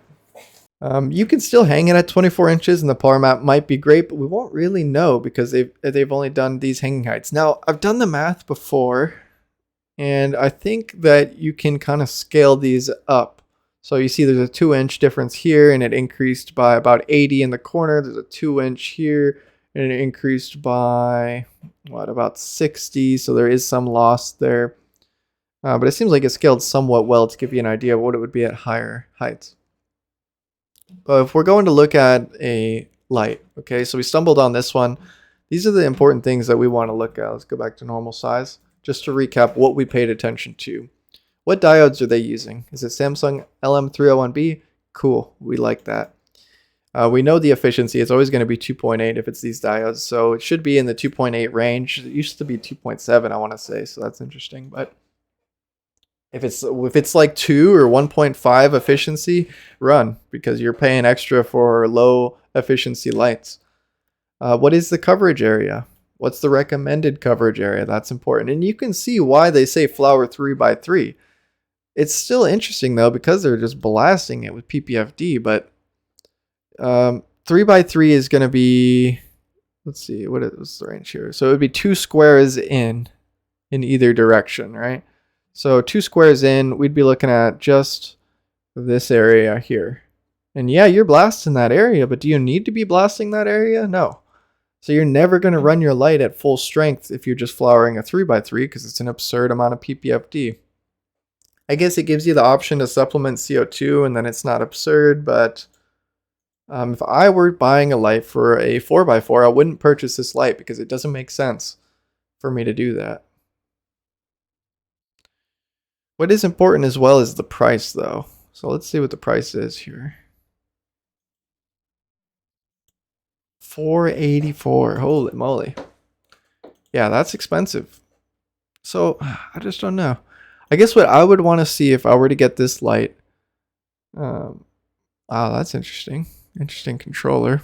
had. You can still hang it at 24 inches and the power map might be great, but we won't really know because they've only done these hanging heights. Now, I've done the math before, and I think that you can kind of scale these up. So you see there's a 2-inch difference here, and it increased by about 80 in the corner. There's a 2-inch here, and it increased by, about 60. So there is some loss there. But it seems like it scaled somewhat well to give you an idea of what it would be at higher heights. But if we're going to look at a light, okay, so we stumbled on this one. These are the important things that we want to look at. Let's go back to normal size. Just to recap what we paid attention to. What diodes are they using? Is it Samsung LM301B? Cool, we like that. We know the efficiency. It's always going to be 2.8 if it's these diodes, so it should be in the 2.8 range. It used to be 2.7, I want to say, so that's interesting. But if it's like 2 or 1.5 efficiency, run, because you're paying extra for low efficiency lights. What is the coverage area? What's the recommended coverage area? That's important. And you can see why they say flower 3x3. It's still interesting, though, because they're just blasting it with PPFD. But 3x3 is going to be, let's see, what is the range here? So it would be 2 squares in either direction, right? So 2 squares in, we'd be looking at just this area here. And yeah, you're blasting that area, but do you need to be blasting that area? No. So you're never going to run your light at full strength if you're just flowering a 3x3 because it's an absurd amount of PPFD. I guess it gives you the option to supplement CO2 and then it's not absurd, but if I were buying a light for a 4x4, I wouldn't purchase this light because it doesn't make sense for me to do that. What is important as well is the price, though. So let's see what the price is here. $484. Holy moly. Yeah, that's expensive. So I just don't know. I guess what I would want to see if I were to get this light. Wow, that's interesting. Interesting controller.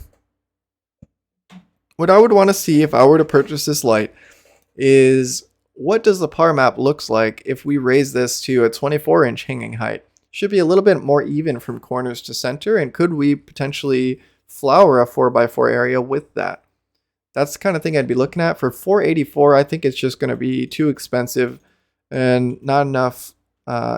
What I would want to see if I were to purchase this light is what does the power map looks like if we raise this to a 24-inch hanging height? Should be a little bit more even from corners to center, and could we potentially flower a 4x4 area with that? That's the kind of thing I'd be looking at. For $484, I think it's just going to be too expensive and not enough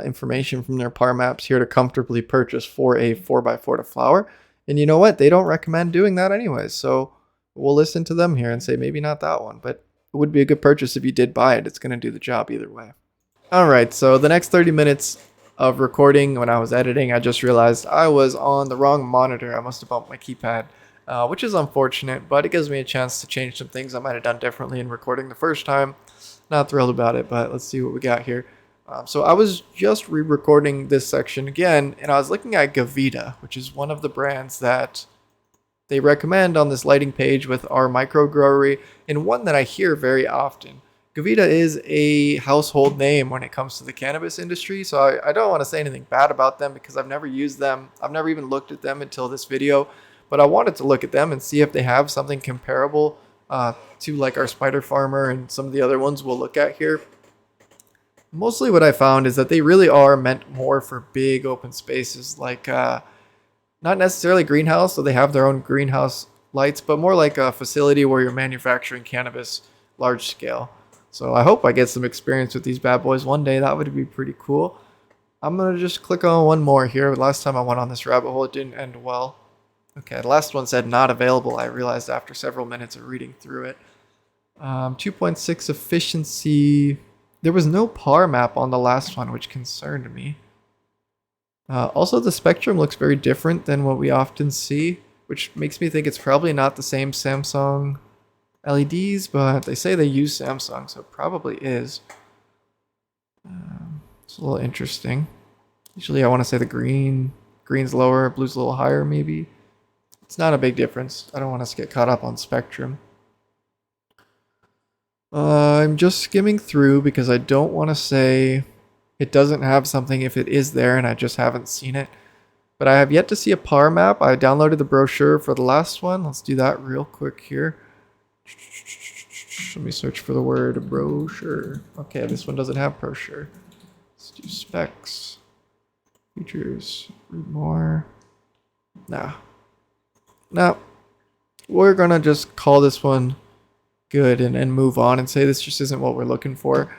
information from their power maps here to comfortably purchase for a 4x4 to flower. And you know what? They don't recommend doing that anyways. So We'll listen to them here and say maybe not that one, but it would be a good purchase if you did buy it. It's going to do the job either way. All right, so the next 30 minutes of recording, when I was editing, I just realized I was on the wrong monitor. I must have bumped my keypad, which is unfortunate, but it gives me a chance to change some things I might have done differently in recording the first time. Not thrilled about it, but let's see what we got here. So I was just re-recording this section again, and I was looking at Gavita, which is one of the brands that they recommend on this lighting page with our micro growery, and one that I hear very often. Gavita is a household name when it comes to the cannabis industry, so I don't want to say anything bad about them because I've never used them. I've never even looked at them until this video, but I wanted to look at them and see if they have something comparable to like our Spider Farmer and some of the other ones we'll look at here. Mostly what I found is that they really are meant more for big open spaces, like not necessarily greenhouse, so they have their own greenhouse lights, but more like a facility where you're manufacturing cannabis large scale. So I hope I get some experience with these bad boys one day. That would be pretty cool. I'm going to just click on one more here. Last time I went on this rabbit hole, it didn't end well. Okay, the last one said not available. I realized after several minutes of reading through it. 2.6 efficiency. There was no PAR map on the last one, which concerned me. Also, the spectrum looks very different than what we often see, which makes me think it's probably not the same Samsung LEDs, but they say they use Samsung, so it probably is. It's a little interesting. Usually I want to say the green's lower, blue's a little higher maybe. It's not a big difference. I don't want us to get caught up on spectrum. I'm just skimming through because I don't want to say it doesn't have something if it is there and I just haven't seen it. But I have yet to see a PAR map. I downloaded the brochure for the last one. Let's do that real quick here. Let me search for the word brochure. Okay, this one doesn't have brochure. Let's do specs. Features. Read more. Nah. We're going to just call this one good and move on and say this just isn't what we're looking for.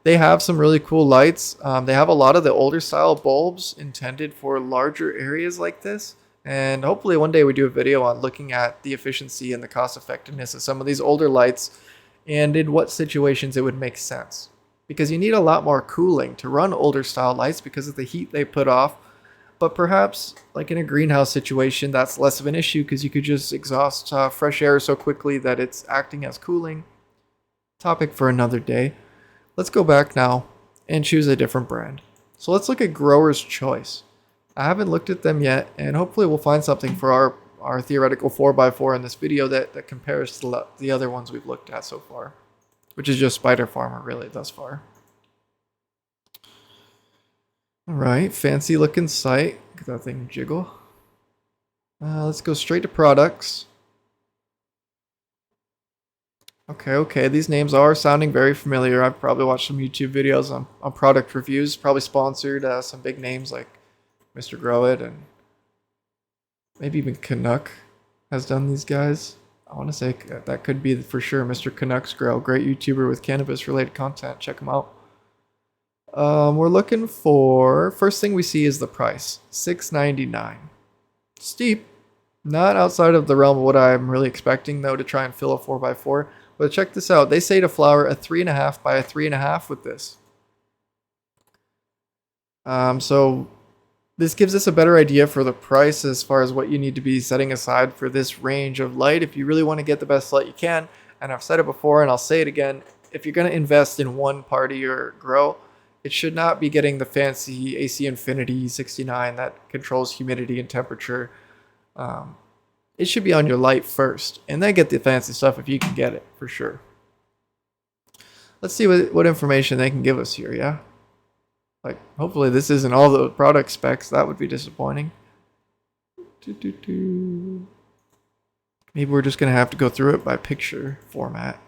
They have some really cool lights. They have a lot of the older style bulbs intended for larger areas like this. And hopefully one day we do a video on looking at the efficiency and the cost effectiveness of some of these older lights and in what situations it would make sense. Because you need a lot more cooling to run older style lights because of the heat they put off. But perhaps, like in a greenhouse situation, that's less of an issue because you could just exhaust fresh air so quickly that it's acting as cooling. Topic for another day. Let's go back now and choose a different brand. So let's look at Grower's Choice. I haven't looked at them yet, and hopefully we'll find something for our theoretical 4x4 in this video that compares to the other ones we've looked at so far, which is just Spider Farmer really thus far. Alright, fancy looking site. Look at that thing jiggle. Let's go straight to products. Okay, these names are sounding very familiar. I've probably watched some YouTube videos on product reviews, probably sponsored some big names like Mr. Grow It and maybe even Canuck has done these guys. I want to say that could be for sure Mr. Canucks Grow, great YouTuber with cannabis related content. Check him out. We're looking for, first thing we see is the price, $6.99. Steep, not outside of the realm of what I'm really expecting though to try and fill a 4x4. But check this out, they say to flower a 3.5 by a 3.5 with this. So this gives us a better idea for the price as far as what you need to be setting aside for this range of light if you really want to get the best light you can. And I've said it before and I'll say it again, if you're going to invest in one party or grow, it should not be getting the fancy AC Infinity 69 that controls humidity and temperature. It should be on your light first, and then get the fancy stuff if you can get it, for sure. Let's see what information they can give us here, yeah? Like, hopefully this isn't all the product specs. That would be disappointing. Maybe we're just going to have to go through it by picture format.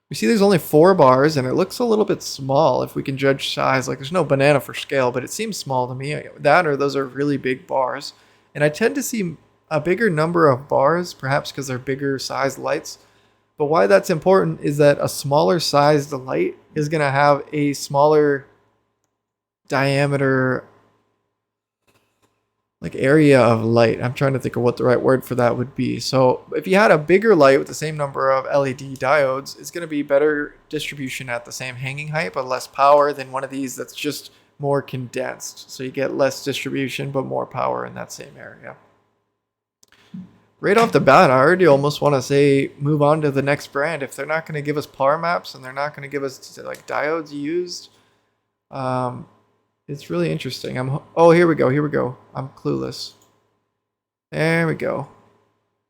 We see there's only 4 bars, and it looks a little bit small if we can judge size. Like, there's no banana for scale, but it seems small to me. That or those are really big bars. And I tend to see a bigger number of bars, perhaps because they're bigger sized lights. But why that's important is that a smaller sized light is going to have a smaller diameter like area of light. I'm trying to think of what the right word for that would be. So if you had a bigger light with the same number of LED diodes, it's going to be better distribution at the same hanging height, but less power than one of these that's just more condensed. So you get less distribution, but more power in that same area. Right off the bat, I already almost want to say move on to the next brand. If they're not going to give us power maps and they're not going to give us like diodes used, it's really interesting. Oh, here we go. I'm clueless. There we go.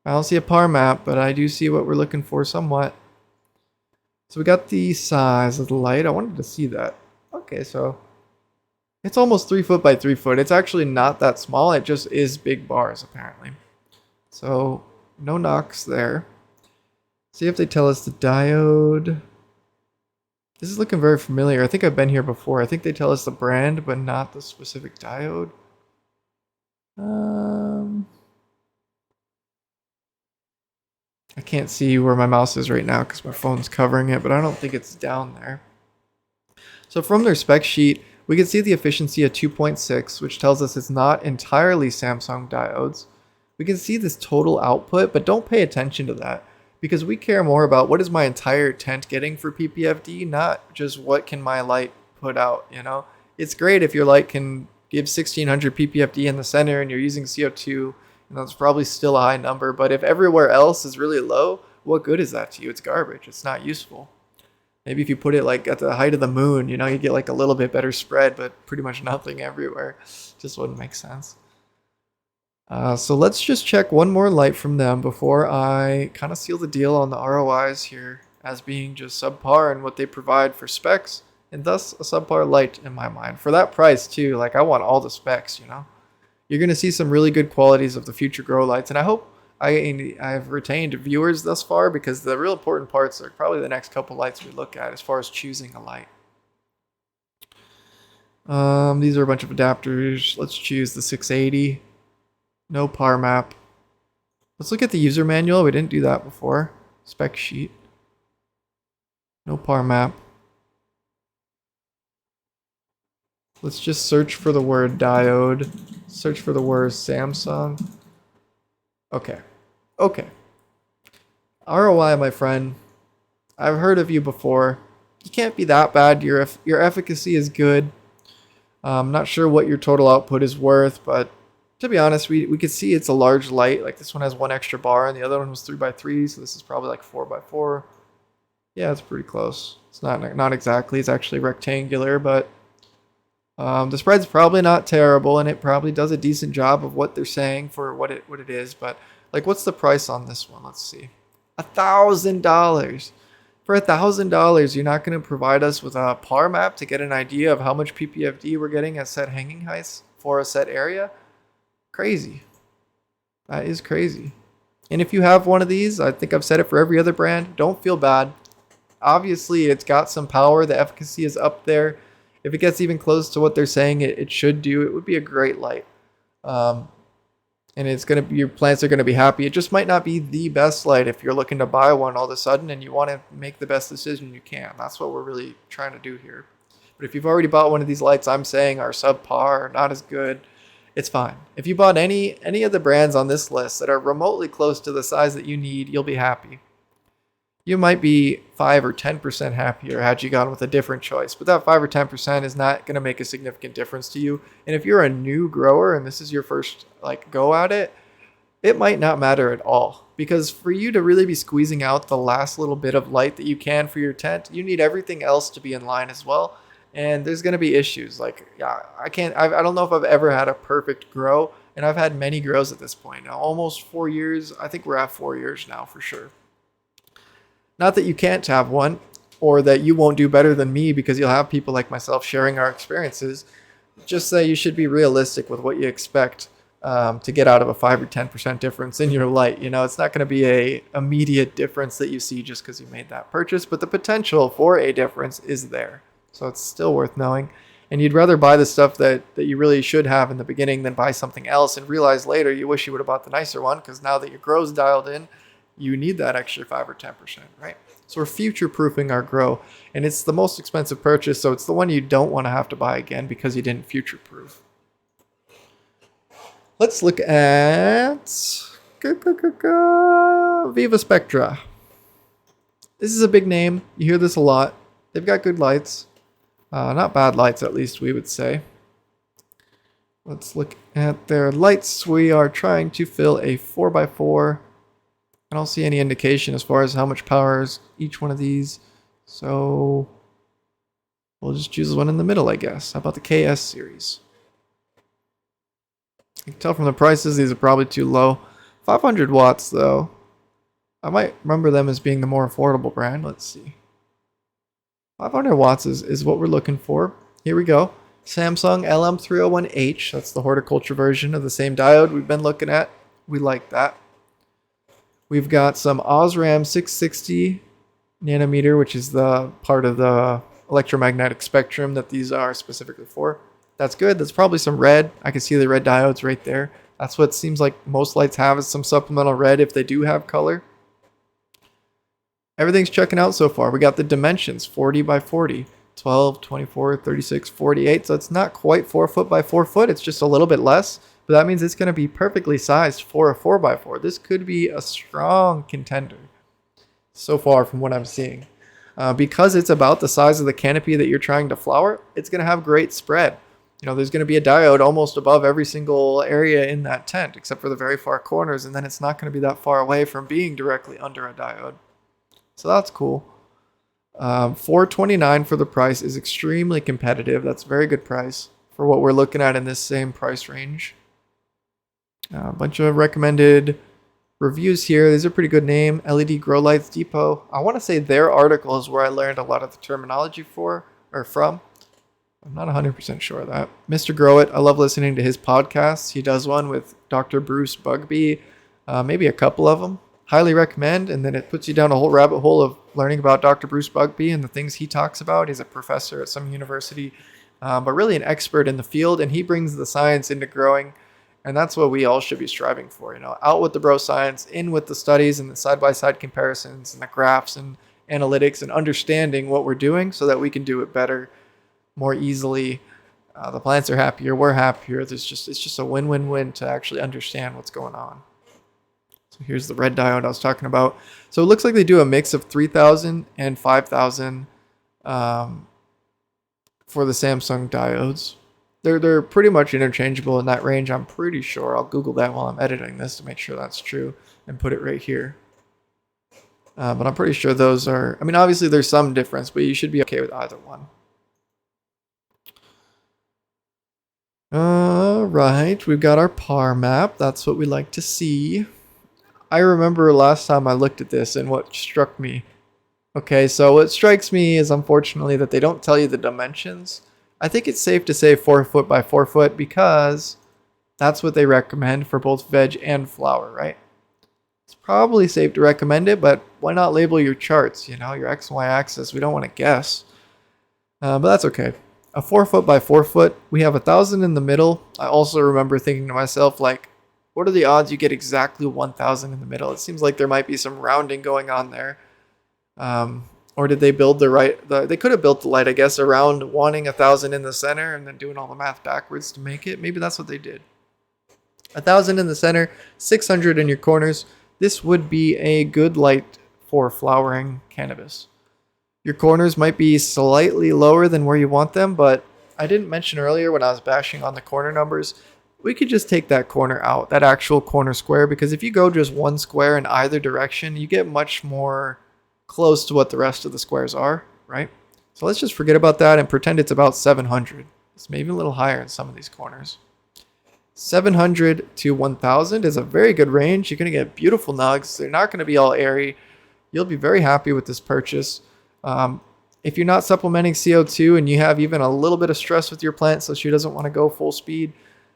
I don't see a par map, but I do see what we're looking for somewhat. So we got the size of the light. I wanted to see that. Okay, so it's almost 3 foot by 3 foot. It's actually not that small. It just is big bars apparently. So no knocks there. See if they tell us the diode. This is looking very familiar. I think I've been here before. I think they tell us the brand, but not the specific diode. I can't see where my mouse is right now because my phone's covering it, but I don't think it's down there. So from their spec sheet, we can see the efficiency at 2.6, which tells us it's not entirely Samsung diodes. We can see this total output, but don't pay attention to that, because we care more about what is my entire tent getting for PPFD, not just what can my light put out, you know? It's great if your light can give 1600 PPFD in the center and you're using CO2, you know, it's probably still a high number, but if everywhere else is really low, what good is that to you? It's garbage. It's not useful. Maybe if you put it like at the height of the moon, you know, you get like a little bit better spread, but pretty much nothing everywhere. Just wouldn't make sense. So let's just check one more light from them before I kind of seal the deal on the ROIs here as being just subpar in what they provide for specs, and thus a subpar light in my mind. For that price too, like I want all the specs, you know. You're going to see some really good qualities of the future grow lights, and I hope I've retained viewers thus far, because the real important parts are probably the next couple lights we look at as far as choosing a light. These are a bunch of adapters. Let's choose the 680. No par map. Let's look at the user manual. We didn't do that before. Spec sheet. No par map. Let's just search for the word diode. Search for the word Samsung. Okay. Okay. ROI, my friend. I've heard of you before. You can't be that bad. Your efficacy is good. I'm not sure what your total output is worth, but to be honest, we could see it's a large light. Like this one has one extra bar and the other one was 3x3, so this is probably like 4x4. Yeah, it's pretty close. It's not exactly. It's actually rectangular, but the spread's probably not terrible, and it probably does a decent job of what they're saying for what it is. But like, what's the price on this one? Let's see, $1,000. For $1,000, you're not going to provide us with a par map to get an idea of how much PPFD we're getting at set hanging heights for a set area. Crazy. That is crazy. And if you have one of these, I think I've said it for every other brand, don't feel bad. Obviously, it's got some power. The efficacy is up there. If it gets even close to what they're saying it should do, it would be a great light. And it's going to be, your plants are going to be happy. It just might not be the best light if you're looking to buy one all of a sudden and you want to make the best decision you can. That's what we're really trying to do here. But if you've already bought one of these lights I'm saying are subpar, not as good, it's fine. If you bought any of the brands on this list that are remotely close to the size that you need, you'll be happy. You might be 5 or 10% happier had you gone with a different choice, but that 5 or 10% is not going to make a significant difference to you. And if you're a new grower and this is your first go at it, it might not matter at all, because for you to really be squeezing out the last little bit of light that you can for your tent, you need everything else to be in line as well. And there's going to be issues. I don't know if I've ever had a perfect grow, and I've had many grows at this point. Now, almost 4 years. I think we're at 4 years now for sure. Not that you can't have one, or that you won't do better than me because you'll have people like myself sharing our experiences. Just that you should be realistic with what you expect to get out of a 5 or 10% difference in your light. You know, it's not going to be a immediate difference that you see just because you made that purchase, but the potential for a difference is there. So it's still worth knowing. And you'd rather buy the stuff that you really should have in the beginning than buy something else and realize later you wish you would have bought the nicer one, because now that your grow's dialed in, you need that extra 5 or 10%, right? So we're future-proofing our grow, and it's the most expensive purchase, so it's the one you don't want to have to buy again because you didn't future-proof. Let's look at ViparSpectra. This is a big name. You hear this a lot. They've got good lights. Not bad lights, at least, we would say. Let's look at their lights. We are trying to fill a 4x4. I don't see any indication as far as how much power is each one of these. So we'll just choose one in the middle, I guess. How about the KS series? You can tell from the prices, these are probably too low. 500 watts, though. I might remember them as being the more affordable brand. Let's see. 500 watts is what we're looking for. Here we go. Samsung LM301H. That's the horticulture version of the same diode we've been looking at. We like that. We've got some Osram 660 nanometer, which is the part of the electromagnetic spectrum that these are specifically for. That's good. That's probably some red. I can see the red diodes right there. That's what it seems like most lights have, is some supplemental red if they do have color. Everything's checking out so far. We got the dimensions, 40 by 40, 12, 24, 36, 48. So it's not quite 4 foot by 4 foot. It's just a little bit less. But that means it's going to be perfectly sized for a 4x4. This could be a strong contender so far from what I'm seeing. Because it's about the size of the canopy that you're trying to flower, it's going to have great spread. You know, there's going to be a diode almost above every single area in that tent, except for the very far corners, and then it's not going to be that far away from being directly under a diode. So that's cool. $429 for the price is extremely competitive. That's a very good price for what we're looking at in this same price range. A bunch of recommended reviews here. These are pretty good name. LED Grow Lights Depot. I want to say their article is where I learned a lot of the terminology from. I'm not 100% sure of that. Mr. Grow It. I love listening to his podcasts. He does one with Dr. Bruce Bugbee. Maybe a couple of them. Highly recommend. And then it puts you down a whole rabbit hole of learning about Dr. Bruce Bugbee and the things he talks about. He's a professor at some university, but really an expert in the field. And he brings the science into growing. And that's what we all should be striving for, you know, out with the bro science, in with the studies and the side-by-side comparisons and the graphs and analytics and understanding what we're doing so that we can do it better, more easily. The plants are happier, we're happier. It's just a win-win-win to actually understand what's going on. So here's the red diode I was talking about. So it looks like they do a mix of 3,000 and 5,000 for the Samsung diodes. They're pretty much interchangeable in that range, I'm pretty sure. I'll Google that while I'm editing this to make sure that's true and put it right here. But I'm pretty sure those are... I mean, obviously there's some difference, but you should be okay with either one. Alright, we've got our PAR map. That's what we like to see. I remember last time I looked at this and what struck me. Okay, so what strikes me is unfortunately that they don't tell you the dimensions. I think it's safe to say 4 foot by 4 foot because that's what they recommend for both veg and flower, right? It's probably safe to recommend it, but why not label your charts, you know, your X and Y axis? We don't want to guess. But that's okay. A 4 foot by 4 foot, we have 1,000 in the middle. I also remember thinking to myself, like, what are the odds you get exactly 1,000 in the middle? It seems like there might be some rounding going on there. Or did they build they could have built the light, I guess, around wanting 1,000 in the center and then doing all the math backwards to make it. Maybe that's what they did. 1,000 in the center, 600 in your corners. This would be a good light for flowering cannabis. Your corners might be slightly lower than where you want them, but I didn't mention earlier when I was bashing on the corner numbers, we could just take that corner out, that actual corner square, because if you go just one square in either direction, you get much more close to what the rest of the squares are, right? So let's just forget about that and pretend it's about 700. It's maybe a little higher in some of these corners. 700 to 1,000 is a very good range. You're going to get beautiful nugs. They're not going to be all airy. You'll be very happy with this purchase. If you're not supplementing CO2 and you have even a little bit of stress with your plant so she doesn't want to go full speed,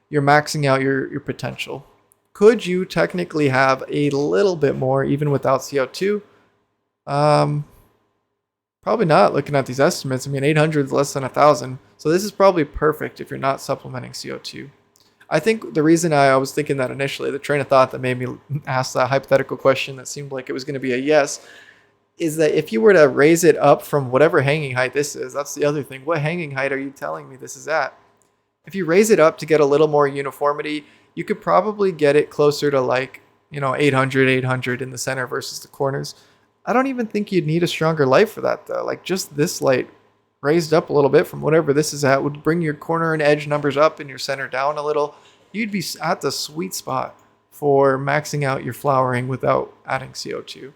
you're maxing out your potential. Could you technically have a little bit more even without CO2? Probably not, looking at these estimates. I mean, 800 is less than 1,000. So this is probably perfect if you're not supplementing CO2. I think the reason I was thinking that initially, the train of thought that made me ask that hypothetical question that seemed like it was going to be a yes, is that if you were to raise it up from whatever hanging height this is, that's the other thing. What hanging height are you telling me this is at? If you raise it up to get a little more uniformity, You could probably get it closer to like, 800 in the center versus the corners. I don't even think you'd need a stronger light for that though. Like just this light raised up a little bit from whatever this is at would bring your corner and edge numbers up and your center down a little. You'd be at the sweet spot for maxing out your flowering without adding CO2.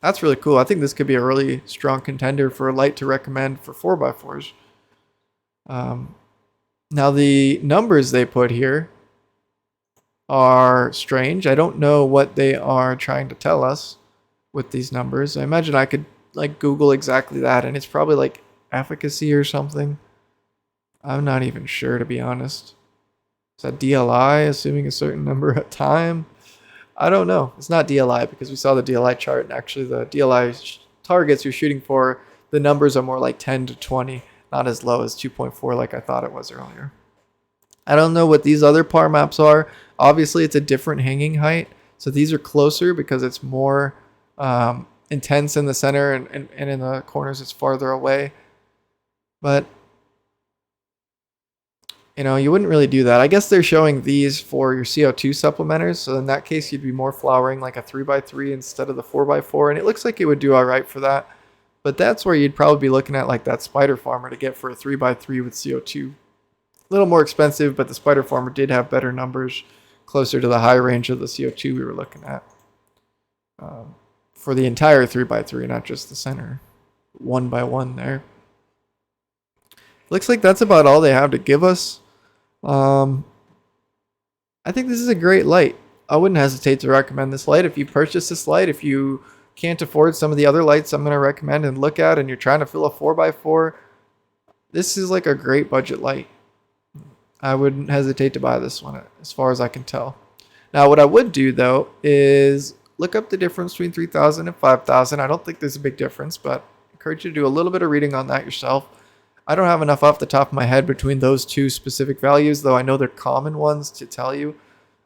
That's really cool. I think this could be a really strong contender for a light to recommend for 4x4s. Now the numbers they put here are strange. I don't know what they are trying to tell us with these numbers. I imagine I could like Google exactly that, and it's probably like efficacy or something. I'm not even sure, to be honest. Is that DLI, assuming a certain number at time? I don't know. It's not DLI because we saw the DLI chart, and actually the DLI targets you're shooting for, the numbers are more like 10 to 20, not as low as 2.4 like I thought it was earlier. I don't know what these other PAR maps are. Obviously, it's a different hanging height, so these are closer because it's more intense in the center, and in the corners it's farther away. But you wouldn't really do that. I guess they're showing these for your CO2 supplementers. So in that case, you'd be more flowering like a 3x3 instead of the 4x4. And it looks like it would do all right for that. But that's where you'd probably be looking at like that spider farmer to get for a 3x3 with CO2. A little more expensive, but the spider farmer did have better numbers closer to the high range of the CO2 we were looking at. For the entire 3x3, not just the center. 1x1 there. Looks like that's about all they have to give us. I think this is a great light. I wouldn't hesitate to recommend this light. If you purchase this light, if you can't afford some of the other lights I'm going to recommend and look at, and you're trying to fill a 4x4, this is like a great budget light. I wouldn't hesitate to buy this one as far as I can tell. Now, what I would do though is look up the difference between 3000 and 5000. I don't think there's a big difference, but I encourage you to do a little bit of reading on that yourself. I don't have enough off the top of my head between those two specific values, though I know they're common ones to tell you.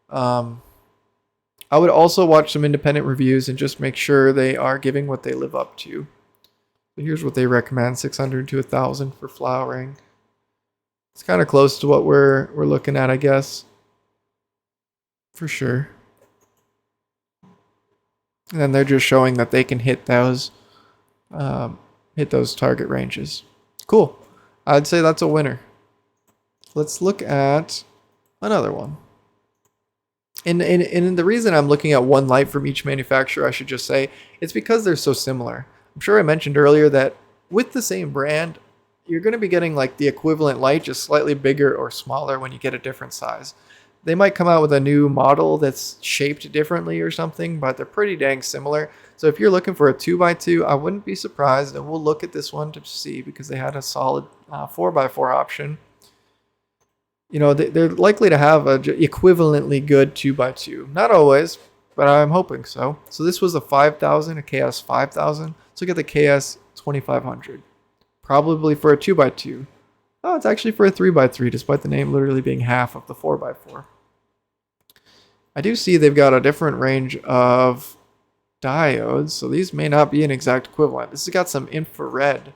I would also watch some independent reviews and just make sure they are giving what they live up to. So here's what they recommend: 600 to 1,000 for flowering. It's kind of close to what we're looking at, I guess, for sure. And then they're just showing that they can hit those target ranges. Cool. I'd say that's a winner. Let's look at another one. And the reason I'm looking at one light from each manufacturer, I should just say, it's because they're so similar. I'm sure I mentioned earlier that with the same brand, you're going to be getting like the equivalent light, just slightly bigger or smaller when you get a different size. They might come out with a new model that's shaped differently or something, but they're pretty dang similar. So if you're looking for a 2x2, I wouldn't be surprised, and we'll look at this one to see, because they had a solid 4x4 option. They're likely to have a equivalently good 2x2. Not always, but I'm hoping so. So this was a 5000, a KS 5000. Let's look at the KS 2500. Probably for a 2x2. Oh, it's actually for a 3x3, despite the name literally being half of the 4x4. I do see they've got a different range of diodes, so these may not be an exact equivalent. This has got some infrared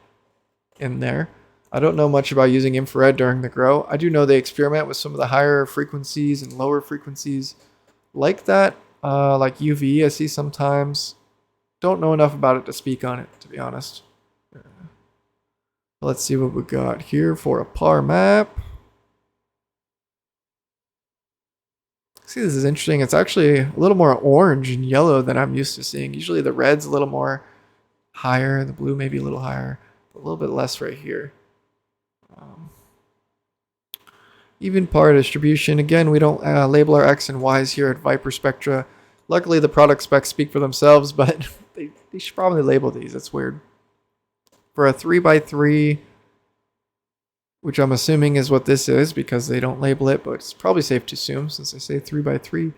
in there. I don't know much about using infrared during the grow. I do know they experiment with some of the higher frequencies and lower frequencies like that, like UV I see sometimes. Don't know enough about it to speak on it, to be honest. Let's see what we got here for a PAR map. See, this is interesting. It's actually a little more orange and yellow than I'm used to seeing. Usually the red's a little more higher, the blue maybe a little higher, but a little bit less right here. Even PAR distribution. Again, we don't label our X and Y's here at ViparSpectra. Luckily, the product specs speak for themselves, but they should probably label these. That's weird. For a 3x3, which I'm assuming is what this is because they don't label it, but it's probably safe to assume since they say 3x3.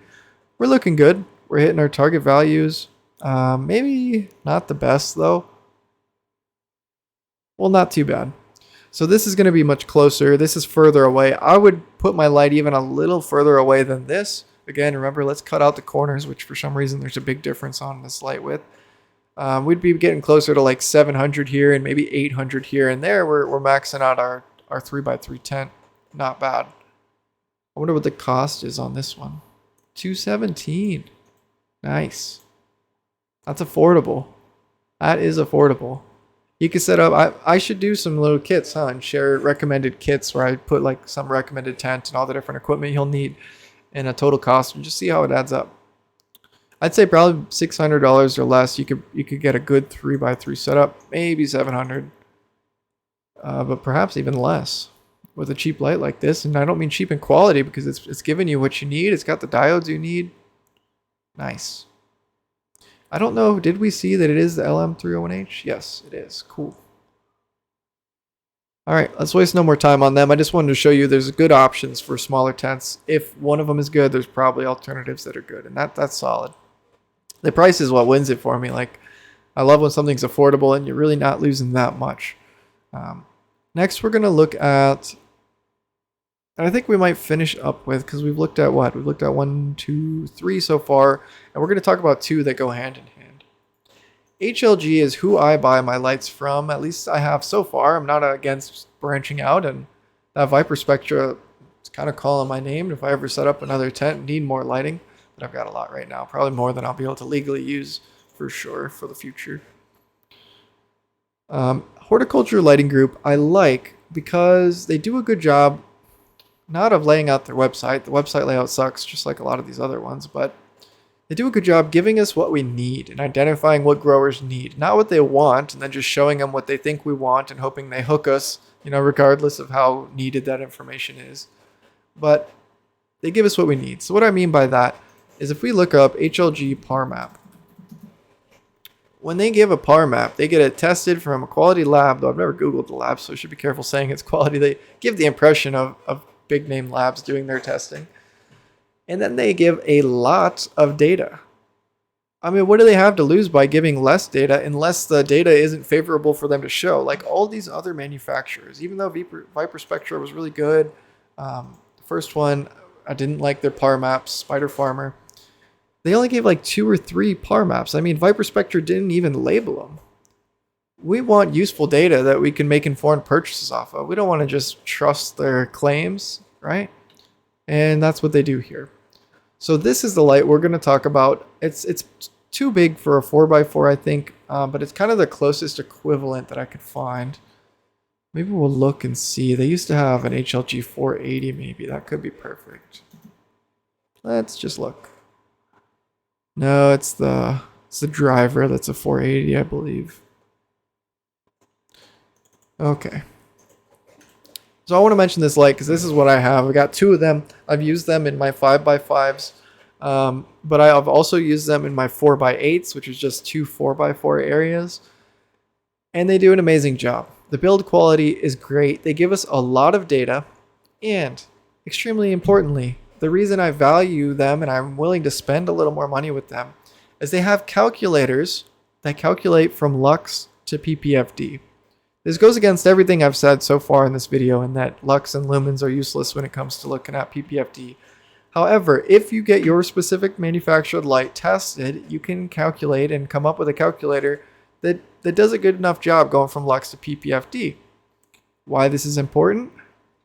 We're looking good. We're hitting our target values. Maybe not the best though. Well, not too bad. So this is going to be much closer. This is further away. I would put my light even a little further away than this. Again, remember, let's cut out the corners, which for some reason there's a big difference on this light width. We'd be getting closer to like 700 here and maybe 800 here and there. We're maxing out our 3x3 tent. Not bad. I wonder what the cost is on this one. $217. Nice. That's affordable. That is affordable. You can set up, I should do some little kits, huh? And share recommended kits where I put like some recommended tent and all the different equipment you'll need and a total cost and just see how it adds up. I'd say probably $600 or less. You could get a good 3x3 setup, maybe $700, but perhaps even less with a cheap light like this. And I don't mean cheap in quality because it's giving you what you need. It's got the diodes you need. Nice. I don't know. Did we see that it is the LM301H? Yes, it is. Cool. All right, let's waste no more time on them. I just wanted to show you there's good options for smaller tents. If one of them is good, there's probably alternatives that are good, and that's solid. The price is what wins it for me. Like, I love when something's affordable and you're really not losing that much. Next, we're going to look at, and I think we might finish up with, because we've looked at what? We've looked at 1, 2, 3 so far, and we're going to talk about 2 that go hand in hand. HLG is who I buy my lights from, at least I have so far. I'm not against branching out, and that ViparSpectra is kind of calling my name if I ever set up another tent and need more lighting. But I've got a lot right now, probably more than I'll be able to legally use for sure for the future. Horticulture Lighting Group I like because they do a good job, not of laying out their website. The website layout sucks, just like a lot of these other ones, but they do a good job giving us what we need and identifying what growers need, not what they want, and then just showing them what they think we want and hoping they hook us, regardless of how needed that information is. But they give us what we need. So what I mean by that is if we look up HLG PAR map, when they give a PAR map, they get it tested from a quality lab, though I've never Googled the lab, so I should be careful saying it's quality. They give the impression of big name labs doing their testing. And then they give a lot of data. I mean, what do they have to lose by giving less data unless the data isn't favorable for them to show? Like all these other manufacturers, even though ViparSpectra was really good, the first one, I didn't like their PAR maps, Spider Farmer. They only gave like 2 or 3 PAR maps. I mean, ViparSpectra didn't even label them. We want useful data that we can make informed purchases off of. We don't want to just trust their claims, right? And that's what they do here. So this is the light we're going to talk about. It's too big for a 4x4, I think, but it's kind of the closest equivalent that I could find. Maybe we'll look and see. They used to have an HLG 480 maybe. That could be perfect. Let's just look. No, it's the driver that's a 480, I believe. Okay. So I want to mention this light because this is what I have. I got 2 of them. I've used them in my 5x5s, but I've also used them in my 4x8s, which is just 2 4x4 areas. And they do an amazing job. The build quality is great. They give us a lot of data, and extremely importantly, the reason I value them and I'm willing to spend a little more money with them is they have calculators that calculate from lux to PPFD. This goes against everything I've said so far in this video, and that lux and lumens are useless when it comes to looking at PPFD. However, if you get your specific manufactured light tested, you can calculate and come up with a calculator that does a good enough job going from lux to PPFD. Why this is important?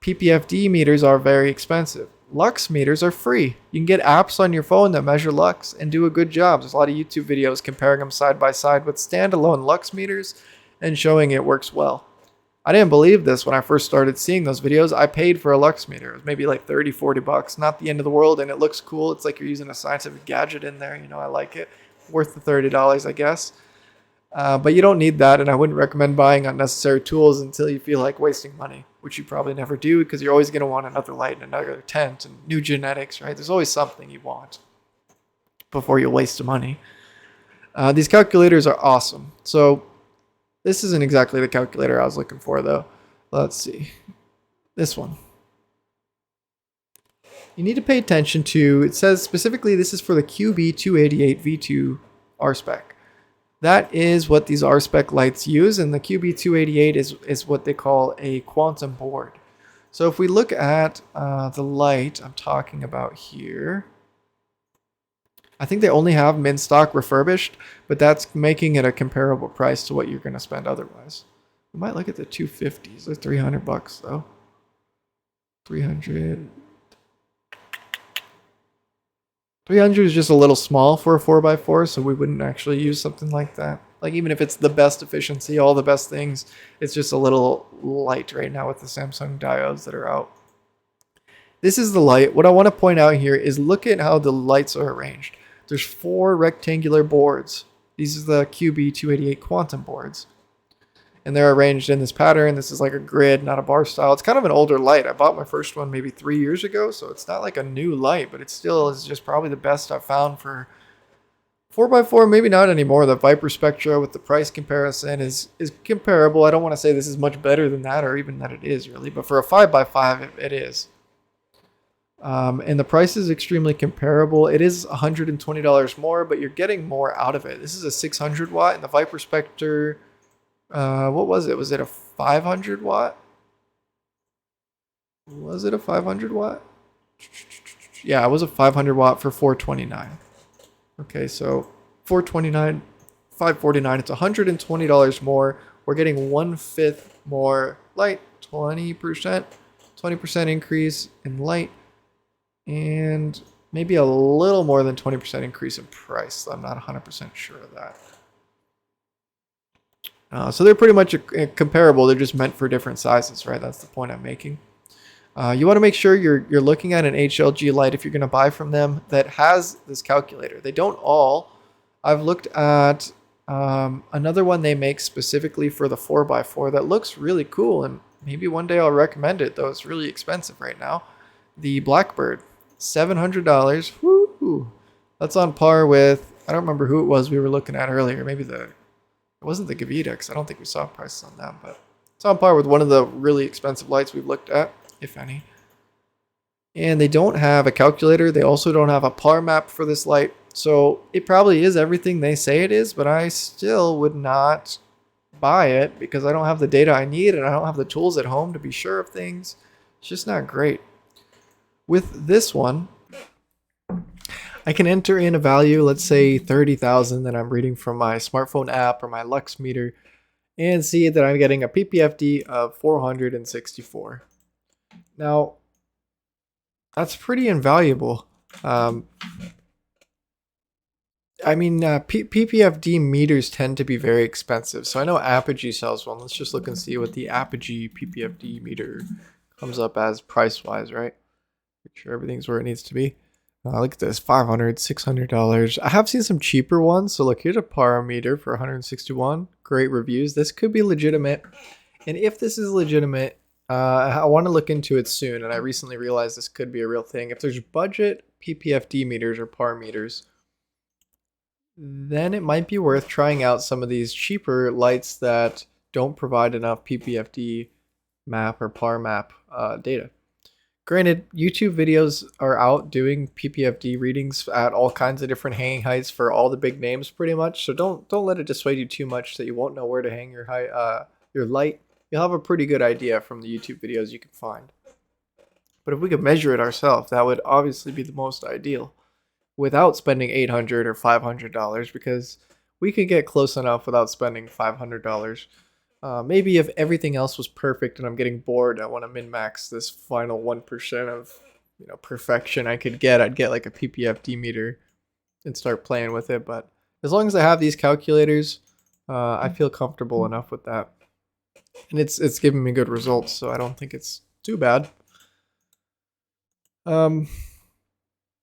PPFD meters are very expensive. Lux meters are free. You can get apps on your phone that measure lux and do a good job. There's a lot of YouTube videos comparing them side by side with standalone lux meters and showing it works well. I didn't believe this when I first started seeing those videos. I paid for a lux meter. It was maybe like 30, 40 bucks. Not the end of the world, and it looks cool. It's like you're using a scientific gadget in there. I like it. Worth the $30, I guess. But you don't need that, and I wouldn't recommend buying unnecessary tools until you feel like wasting money, which you probably never do because you're always going to want another light and another tent and new genetics, right? There's always something you want before you waste the money. These calculators are awesome. So this isn't exactly the calculator I was looking for, though. Let's see. This one. You need to pay attention to, it says specifically this is for the QB288 V2 R-Spec. That is what these R-Spec lights use, and the QB288 is what they call a quantum board. So if we look at the light I'm talking about here, I think they only have min stock refurbished, but that's making it a comparable price to what you're going to spend otherwise. We might look at the 250s. They're $300 though. 300. 300 is just a little small for a 4x4, so we wouldn't actually use something like that. Like, even if it's the best efficiency, all the best things, it's just a little light right now with the Samsung diodes that are out. This is the light. What I want to point out here is look at how the lights are arranged. There's 4 rectangular boards. These are the QB288 quantum boards. And they're arranged in this pattern. This is like a grid, not a bar style. It's kind of an older light. I bought my first one maybe 3 years ago, so it's not like a new light, but it still is just probably the best I've found for 4x4. Maybe not anymore. The ViparSpectra with the price comparison is comparable. I don't want to say this is much better than that, or even that it is really, but for a 5x5, it is. And the price is extremely comparable. It is $120 more, but you're getting more out of it. This is a 600 watt, and the ViparSpectra, what was it? Was it a 500 watt? Was it a 500 watt? Yeah, it was a 500 watt for $429. Okay, so $429, $549. It's $120 more. We're getting 1/5 more light, 20% increase in light, and maybe a little more than 20% increase in price. I'm not 100% sure of that. So they're pretty much comparable. They're just meant for different sizes, right? That's the point I'm making. You want to make sure you're looking at an HLG light if you're going to buy from them that has this calculator. They don't all. I've looked at another one they make specifically for the 4x4 that looks really cool, and maybe one day I'll recommend it, though it's really expensive right now. The Blackbird, $700. Woo! That's on par with, I don't remember who it was we were looking at earlier. Maybe it wasn't the Gavita, because I don't think we saw prices on them, but it's on par with one of the really expensive lights we've looked at, if any. And they don't have a calculator. They also don't have a par map for this light. So it probably is everything they say it is, but I still would not buy it because I don't have the data I need and I don't have the tools at home to be sure of things. It's just not great. With this one, I can enter in a value, let's say 30,000 that I'm reading from my smartphone app or my Lux meter, and see that I'm getting a PPFD of 464. Now, that's pretty invaluable. PPFD meters tend to be very expensive. So I know Apogee sells one. Let's just look and see what the Apogee PPFD meter comes up as price-wise, right? Make sure everything's where it needs to be. Look at this, $500, $600. I have seen some cheaper ones. So look, here's a par meter for 161. Great reviews. This could be legitimate. And if this is legitimate, I want to look into it soon. And I recently realized this could be a real thing. If there's budget PPFD meters or par meters, then it might be worth trying out some of these cheaper lights that don't provide enough PPFD map or par map data. Granted, YouTube videos are out doing PPFD readings at all kinds of different hanging heights for all the big names pretty much, so don't let it dissuade you too much that you won't know where to hang your light. You'll have a pretty good idea from the YouTube videos you can find. But if we could measure it ourselves, that would obviously be the most ideal without spending $800 or $500, because we could get close enough without spending $500. Maybe if everything else was perfect and I'm getting bored, I want to min-max this final 1% of perfection I'd get like a PPFD meter and start playing with it. But as long as I have these calculators, I feel comfortable enough with that. And it's giving me good results, so I don't think it's too bad.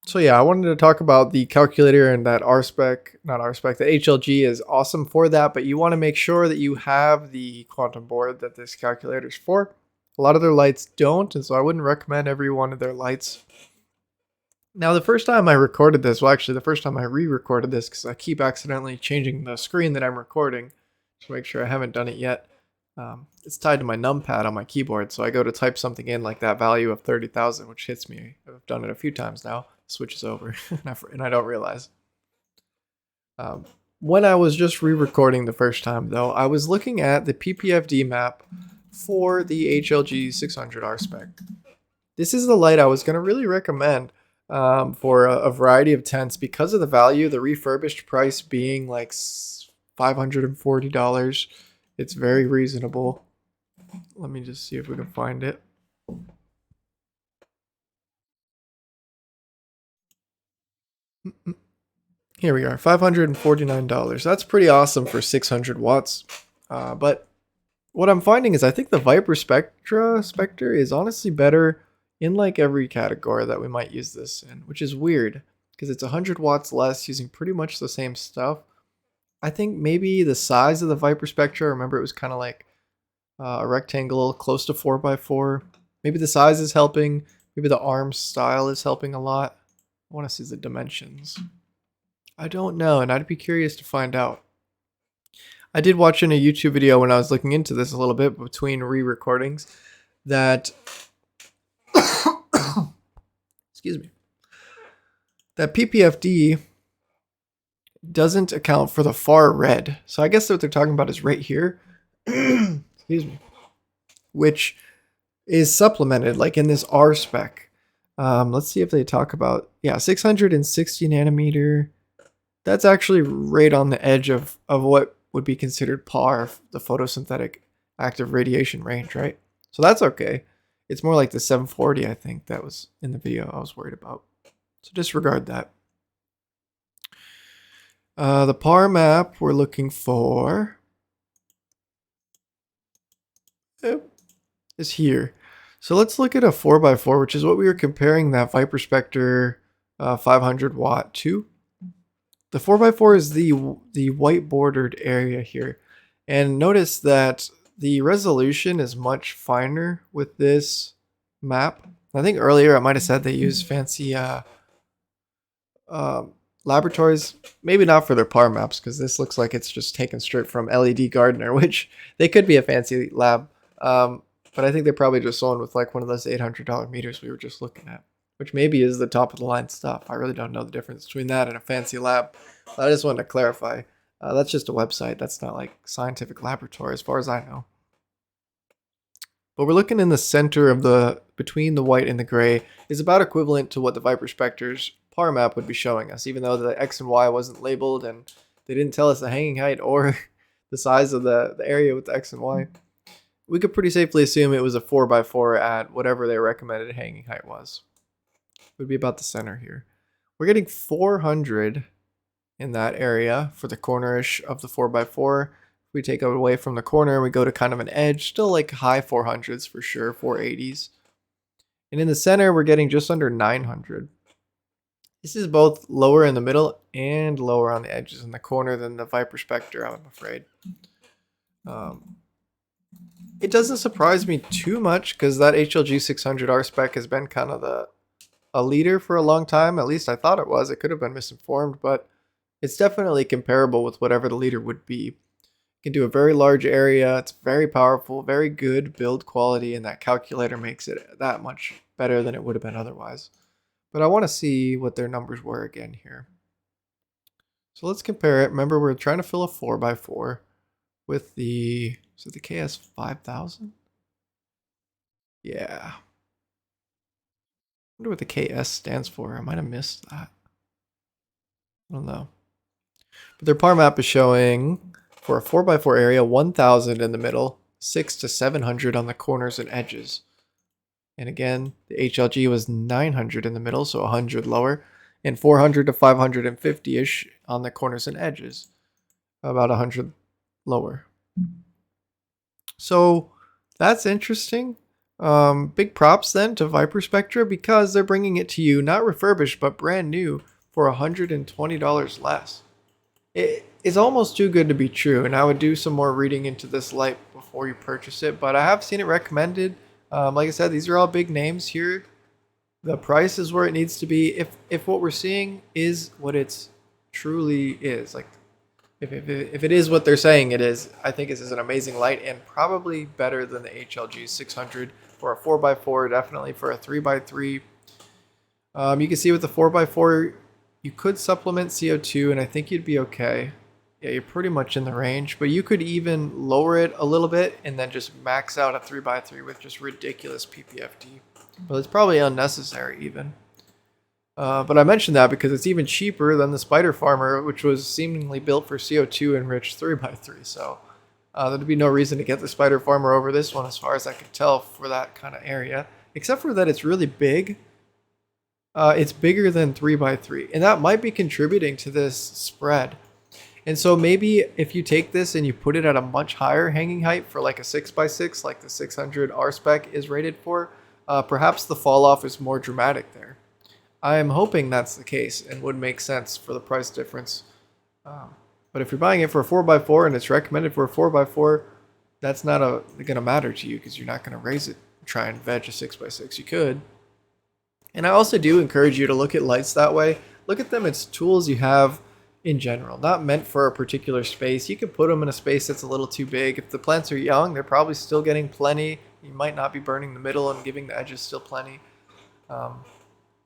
So yeah, I wanted to talk about the calculator and that the HLG is awesome for that, but you want to make sure that you have the quantum board that this calculator is for. A lot of their lights don't, and so I wouldn't recommend every one of their lights. Now, the first time I recorded this, the first time I re-recorded this, because I keep accidentally changing the screen that I'm recording to make sure I haven't done it yet. It's tied to my numpad on my keyboard, so I go to type something in like that value of 30,000, which hits me. I've done it a few times now. Switches over, and I don't realize. When I was just re-recording the first time, though, I was looking at the PPFD map for the HLG 600R spec. This is the light I was going to really recommend for a variety of tents because of the value, the refurbished price being like $540. It's very reasonable. Let me just see if we can find it. Here we are, $549. That's pretty awesome for 600 watts. But what I'm finding is I think the ViparSpectra Spectre is honestly better in like every category that we might use this in, which is weird because it's 100 watts less using pretty much the same stuff. I think maybe the size of the ViparSpectra, remember it was kind of like a rectangle close to 4x4. Maybe the size is helping. Maybe the arm style is helping a lot. I want to see the dimensions. I don't know, and I'd be curious to find out. I did watch in a YouTube video when I was looking into this a little bit between re-recordings that excuse me, that PPFD doesn't account for the far red. So I guess what they're talking about is right here. Excuse me. Which is supplemented like in this R spec. Let's see if they talk about, yeah, 660 nanometer. That's actually right on the edge of what would be considered PAR, the photosynthetic active radiation range, right? So that's okay. It's more like the 740, I think, that was in the video I was worried about. So disregard that. The PAR map we're looking for is here. So let's look at a 4x4, which is what we were comparing that ViparSpectre 500 watt to. The 4x4 is the white bordered area here. And notice that the resolution is much finer with this map. I think earlier I might have said they use fancy laboratories. Maybe not for their PAR maps, because this looks like it's just taken straight from LED Gardener, which they could be a fancy lab. But I think they're probably just sold with like one of those $800 meters we were just looking at, which maybe is the top of the line stuff. I really don't know the difference between that and a fancy lab. I just wanted to clarify. That's just a website. That's not like scientific laboratory as far as I know. But we're looking in the center of between the white and the gray is about equivalent to what the ViparSpectre's PAR map would be showing us, even though the X and Y wasn't labeled and they didn't tell us the hanging height or the size of the area with the X and Y. We could pretty safely assume it was a 4x4 at whatever their recommended hanging height was. It would be about the center here. We're getting 400 in that area for the cornerish of the 4x4. If we take it away from the corner, we go to kind of an edge, still like high 400s for sure, 480s. And in the center, we're getting just under 900. This is both lower in the middle and lower on the edges in the corner than the ViparSpectre, I'm afraid. It doesn't surprise me too much because that HLG 600R spec has been kind of a leader for a long time. At least I thought it was. It could have been misinformed, but it's definitely comparable with whatever the leader would be. It can do a very large area. It's very powerful, very good build quality, and that calculator makes it that much better than it would have been otherwise. But I want to see what their numbers were again here. So let's compare it. Remember, we're trying to fill a 4x4 with the, is it the KS5000? Yeah. I wonder what the KS stands for. I might have missed that. I don't know. But their PAR map is showing for a 4x4 area 1000 in the middle, 6 to 700 on the corners and edges. And again, the HLG was 900 in the middle, so 100 lower, and 400 to 550-ish on the corners and edges, about 100 lower. So that's interesting. Big props then to ViparSpectra because they're bringing it to you not refurbished but brand new for $120 less. It's almost too good to be true, and I would do some more reading into this light before you purchase it, but I have seen it recommended. Like I said, these are all big names here. The price is where it needs to be. If what we're seeing is what it's truly is, like if it is what they're saying it is, I think this is an amazing light and probably better than the HLG 600 for a 4x4, definitely for a 3x3. You can see with the 4x4, you could supplement CO2 and I think you'd be okay. Yeah, you're pretty much in the range, but you could even lower it a little bit and then just max out a 3x3 with just ridiculous PPFD. But it's probably unnecessary even. But I mentioned that because it's even cheaper than the Spider Farmer, which was seemingly built for CO2 enriched 3x3. So there'd be no reason to get the Spider Farmer over this one as far as I could tell for that kind of area. Except for that it's really big. It's bigger than 3 by 3, and that might be contributing to this spread. And so maybe if you take this and you put it at a much higher hanging height for like a 6 by 6, like the 600 R spec is rated for, perhaps the fall off is more dramatic there. I am hoping that's the case and would make sense for the price difference. Um, but if you're buying it for a 4 by 4 and it's recommended for a 4 by 4, that's not going to matter to you because you're not going to raise it. Try and veg a 6 by 6. You could. And I also do encourage you to look at lights that way. Look at them as tools you have in general, not meant for a particular space. You can put them in a space that's a little too big. If the plants are young, they're probably still getting plenty. You might not be burning the middle and giving the edges still plenty. Um,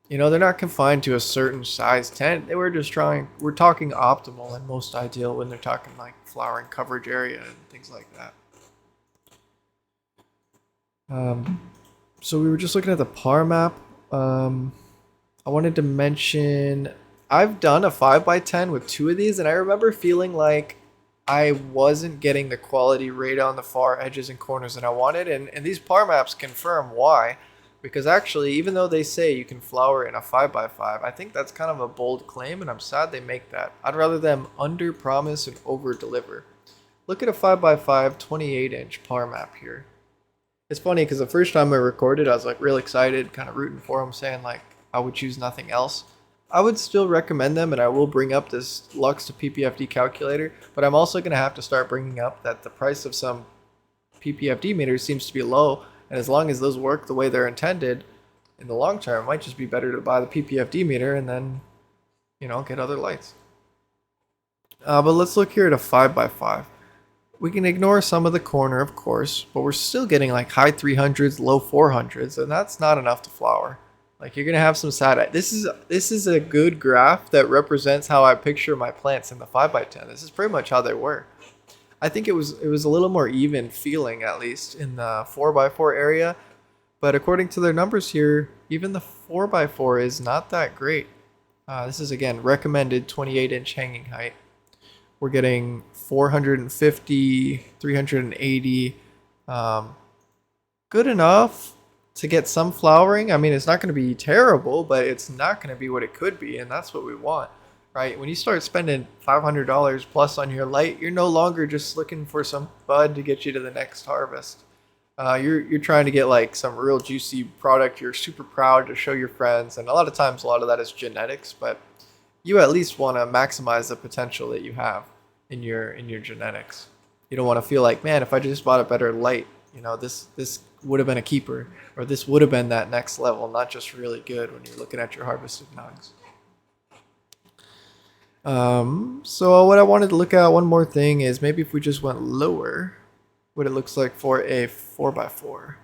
they're not confined to a certain size tent. We're talking optimal and most ideal when they're talking like flowering coverage area and things like that. So we were just looking at the PAR map. I wanted to mention I've done a 5 by 10 with 2 of these, and I remember feeling like I wasn't getting the quality right on the far edges and corners that I wanted, and these PAR maps confirm why. Because actually, even though they say you can flower in a 5 by 5, I think that's kind of a bold claim, and I'm sad they make that. I'd rather them under promise and over deliver. Look at a 5 by 5 28-inch PAR map here. It's funny because the first time I recorded, I was like real excited, kind of rooting for them, saying like I would choose nothing else. I would still recommend them, and I will bring up this Lux to PPFD calculator, but I'm also going to have to start bringing up that the price of some PPFD meters seems to be low, and as long as those work the way they're intended, in the long term, it might just be better to buy the PPFD meter and then, get other lights. But let's look here at a 5 by 5. We can ignore some of the corner, of course, but we're still getting like high 300s, low 400s, and that's not enough to flower. Like you're gonna have some side. This is a good graph that represents how I picture my plants in the 5 by 10. This is pretty much how they were. I think it was a little more even feeling, at least in the 4 by 4 area, but according to their numbers here, even the 4 by 4 is not that great. This is again recommended 28-inch hanging height. We're getting 450, 380, good enough to get some flowering. I mean, it's not going to be terrible, but it's not going to be what it could be, and that's what we want. Right, when you start spending $500 plus on your light, you're no longer just looking for some bud to get you to the next harvest. You're trying to get like some real juicy product. You're super proud to show your friends, and a lot of times, a lot of that is genetics. But you at least want to maximize the potential that you have in your genetics. You don't want to feel like, man, if I just bought a better light, this would have been a keeper, or this would have been that next level, not just really good when you're looking at your harvested nugs. So what I wanted to look at one more thing is maybe if we just went lower, what it looks like for a 4 by 4.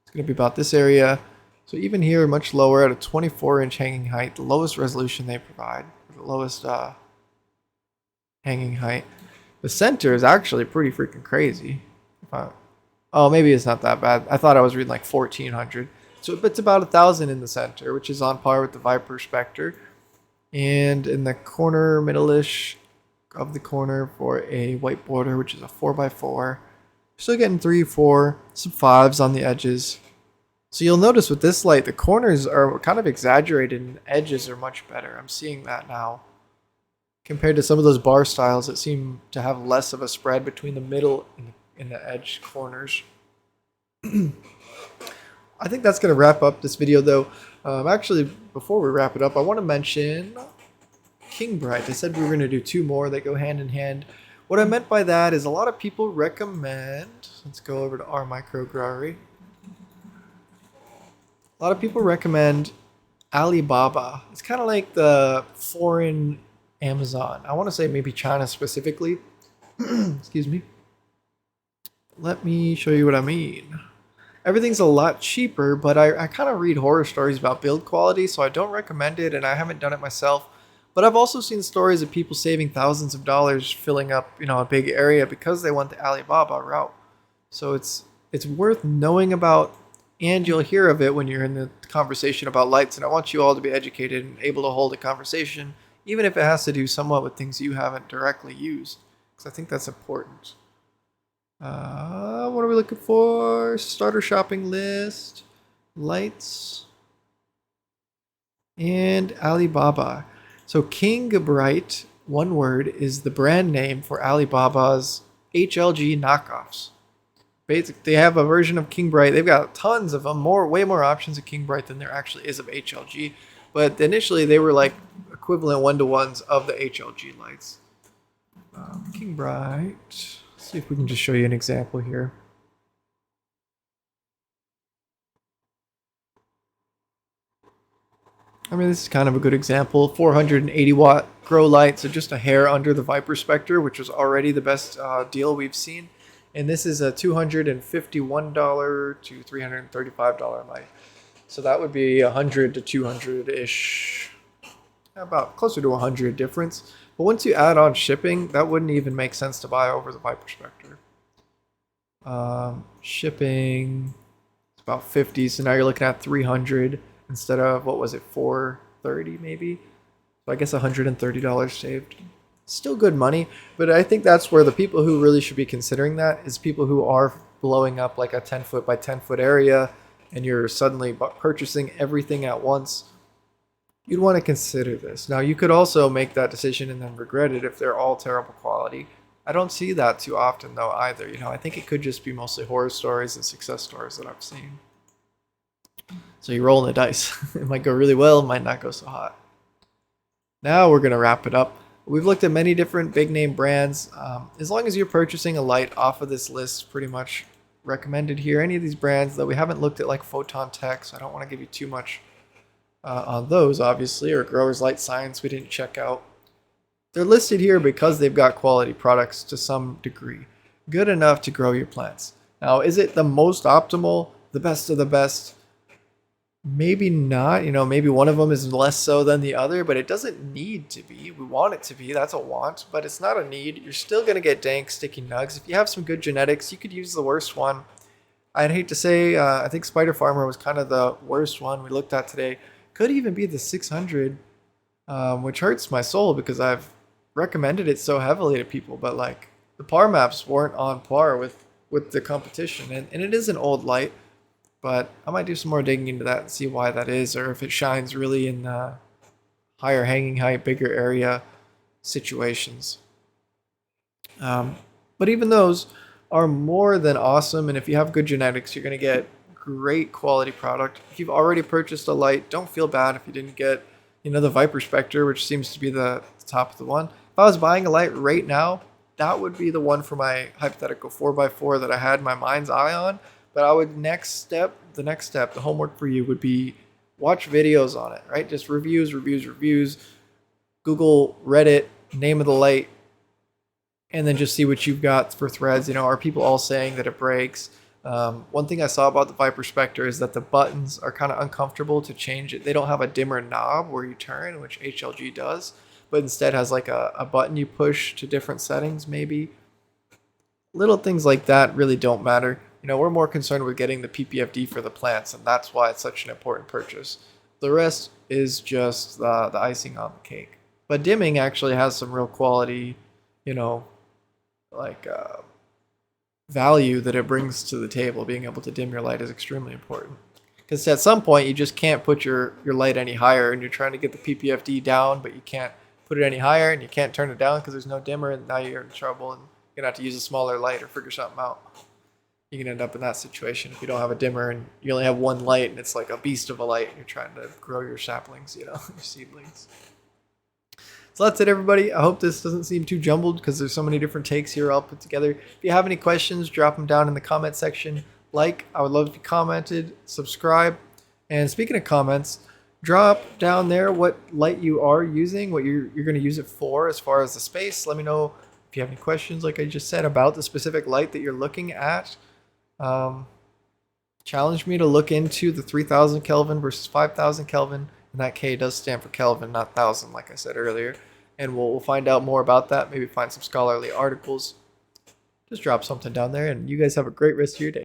It's going to be about this area. So even here, much lower at a 24-inch hanging height, the lowest resolution they provide, the lowest hanging height. The center is actually pretty freaking crazy. Oh, maybe it's not that bad. I thought I was reading like 1,400. So it's about 1,000 in the center, which is on par with the ViparSpectra. And in the corner, middle-ish of the corner for a white border, which is a 4 by 4. Still getting 3, 4, some 5s on the edges. So you'll notice with this light, the corners are kind of exaggerated and edges are much better. I'm seeing that now. Compared to some of those bar styles that seem to have less of a spread between the middle and the edge corners. I think that's going to wrap up this video, though. Actually, before we wrap it up, I want to mention Kingbrite. I said we were going to do 2 more that go hand in hand. What I meant by that is a lot of people recommend... Let's go over to our microgrowery. A lot of people recommend Alibaba. It's kind of like the foreign Amazon. I want to say maybe China specifically. Excuse me. Let me show you what I mean. Everything's a lot cheaper, but I kind of read horror stories about build quality, so I don't recommend it, and I haven't done it myself. But I've also seen stories of people saving thousands of dollars filling up, a big area because they went the Alibaba route. So it's worth knowing about, and you'll hear of it when you're in the conversation about lights, and I want you all to be educated and able to hold a conversation, even if it has to do somewhat with things you haven't directly used, because I think that's important. What are we looking for? Starter shopping list. Lights. And Alibaba. So Kingbrite, one word, is the brand name for Alibaba's HLG knockoffs. Basically, they have a version of Kingbrite. They've got tons of them, way more options of Kingbrite than there actually is of HLG. But initially, they were like equivalent one-to-ones of the HLG lights. Kingbrite. Let's see if we can just show you an example here. I mean, this is kind of a good example. 480 watt grow light, so just a hair under the ViparSpectra, which was already the best deal we've seen. And this is a $251 to $335 light. So that would be 100 to 200-ish, about closer to 100 difference. But once you add on shipping, that wouldn't even make sense to buy over the ViparSpectra. Shipping, it's about 50, so now you're looking at 300 instead of, what was it, 430 maybe? So I guess $130 saved. Still good money, but I think that's where the people who really should be considering that is people who are blowing up like a 10 foot by 10 foot area and you're suddenly purchasing everything at once. You'd want to consider this. Now, you could also make that decision and then regret it if they're all terrible quality. I don't see that too often though either. You know, I think it could just be mostly horror stories and success stories that I've seen. So you're rolling the dice. It might go really well, it might not go so hot. Now we're going to wrap it up. We've looked at many different big name brands. As long as you're purchasing a light off of this list, pretty much recommended here. Any of these brands that we haven't looked at, like Photon Tech, so I don't want to give you too much on those, obviously, or Growers Light Science we didn't check out. They're listed here because they've got quality products to some degree. Good enough to grow your plants. Now, is it the most optimal, the best of the best? Maybe not. You know, maybe one of them is less so than the other, but it doesn't need to be. We want it to be. That's a want, but it's not a need. You're still going to get dank, sticky nugs. If you have some good genetics, you could use the worst one. I'd hate to say, I think Spider Farmer was kind of the worst one we looked at today. Could even be the 600, which hurts my soul because I've recommended it so heavily to people, but like the par maps weren't on par with the competition, and it is an old light. But I might do some more digging into that and see why that is, or if it shines really in higher hanging height, bigger area situations. But even those are more than awesome, and if you have good genetics, you're going to get great quality product. If you've already purchased a light, don't feel bad if you didn't get, you know, the ViparSpectra, which seems to be the top of the one. If I was buying a light right now, that would be the one for my hypothetical 4x4 that I had my mind's eye on. But I would the next step, the homework for you would be watch videos on it, right? Just reviews. Google, Reddit, name of the light, and then just see what you've got for threads. You know, are people all saying that it breaks? One thing I saw about the ViparSpectra is that the buttons are kind of uncomfortable to change it. They don't have a dimmer knob where you turn, which HLG does, but instead has like a button you push to different settings maybe. Little things like that really don't matter. You know, we're more concerned with getting the PPFD for the plants, and that's why it's such an important purchase. The rest is just the icing on the cake. But dimming actually has some real quality, you know, like value that it brings to the table. Being able to dim your light is extremely important. Because at some point, you just can't put your light any higher, and you're trying to get the PPFD down, but you can't put it any higher, and you can't turn it down because there's no dimmer, and now you're in trouble, and you're going to have to use a smaller light or figure something out. You can end up in that situation if you don't have a dimmer and you only have one light and it's like a beast of a light and you're trying to grow your saplings, you know, your seedlings. So that's it, everybody. I hope this doesn't seem too jumbled because there's so many different takes here all put together. If you have any questions, drop them down in the comment section. I would love if you commented, subscribe. And speaking of comments, drop down there what light you are using, what you're going to use it for as far as the space. Let me know if you have any questions, like I just said, about the specific light that you're looking at. Challenge me to look into the 3000 Kelvin versus 5000 Kelvin, and that K does stand for Kelvin, not thousand, like I said earlier. And we'll find out more about that, maybe find some scholarly articles. Just drop something down there, and you guys have a great rest of your day.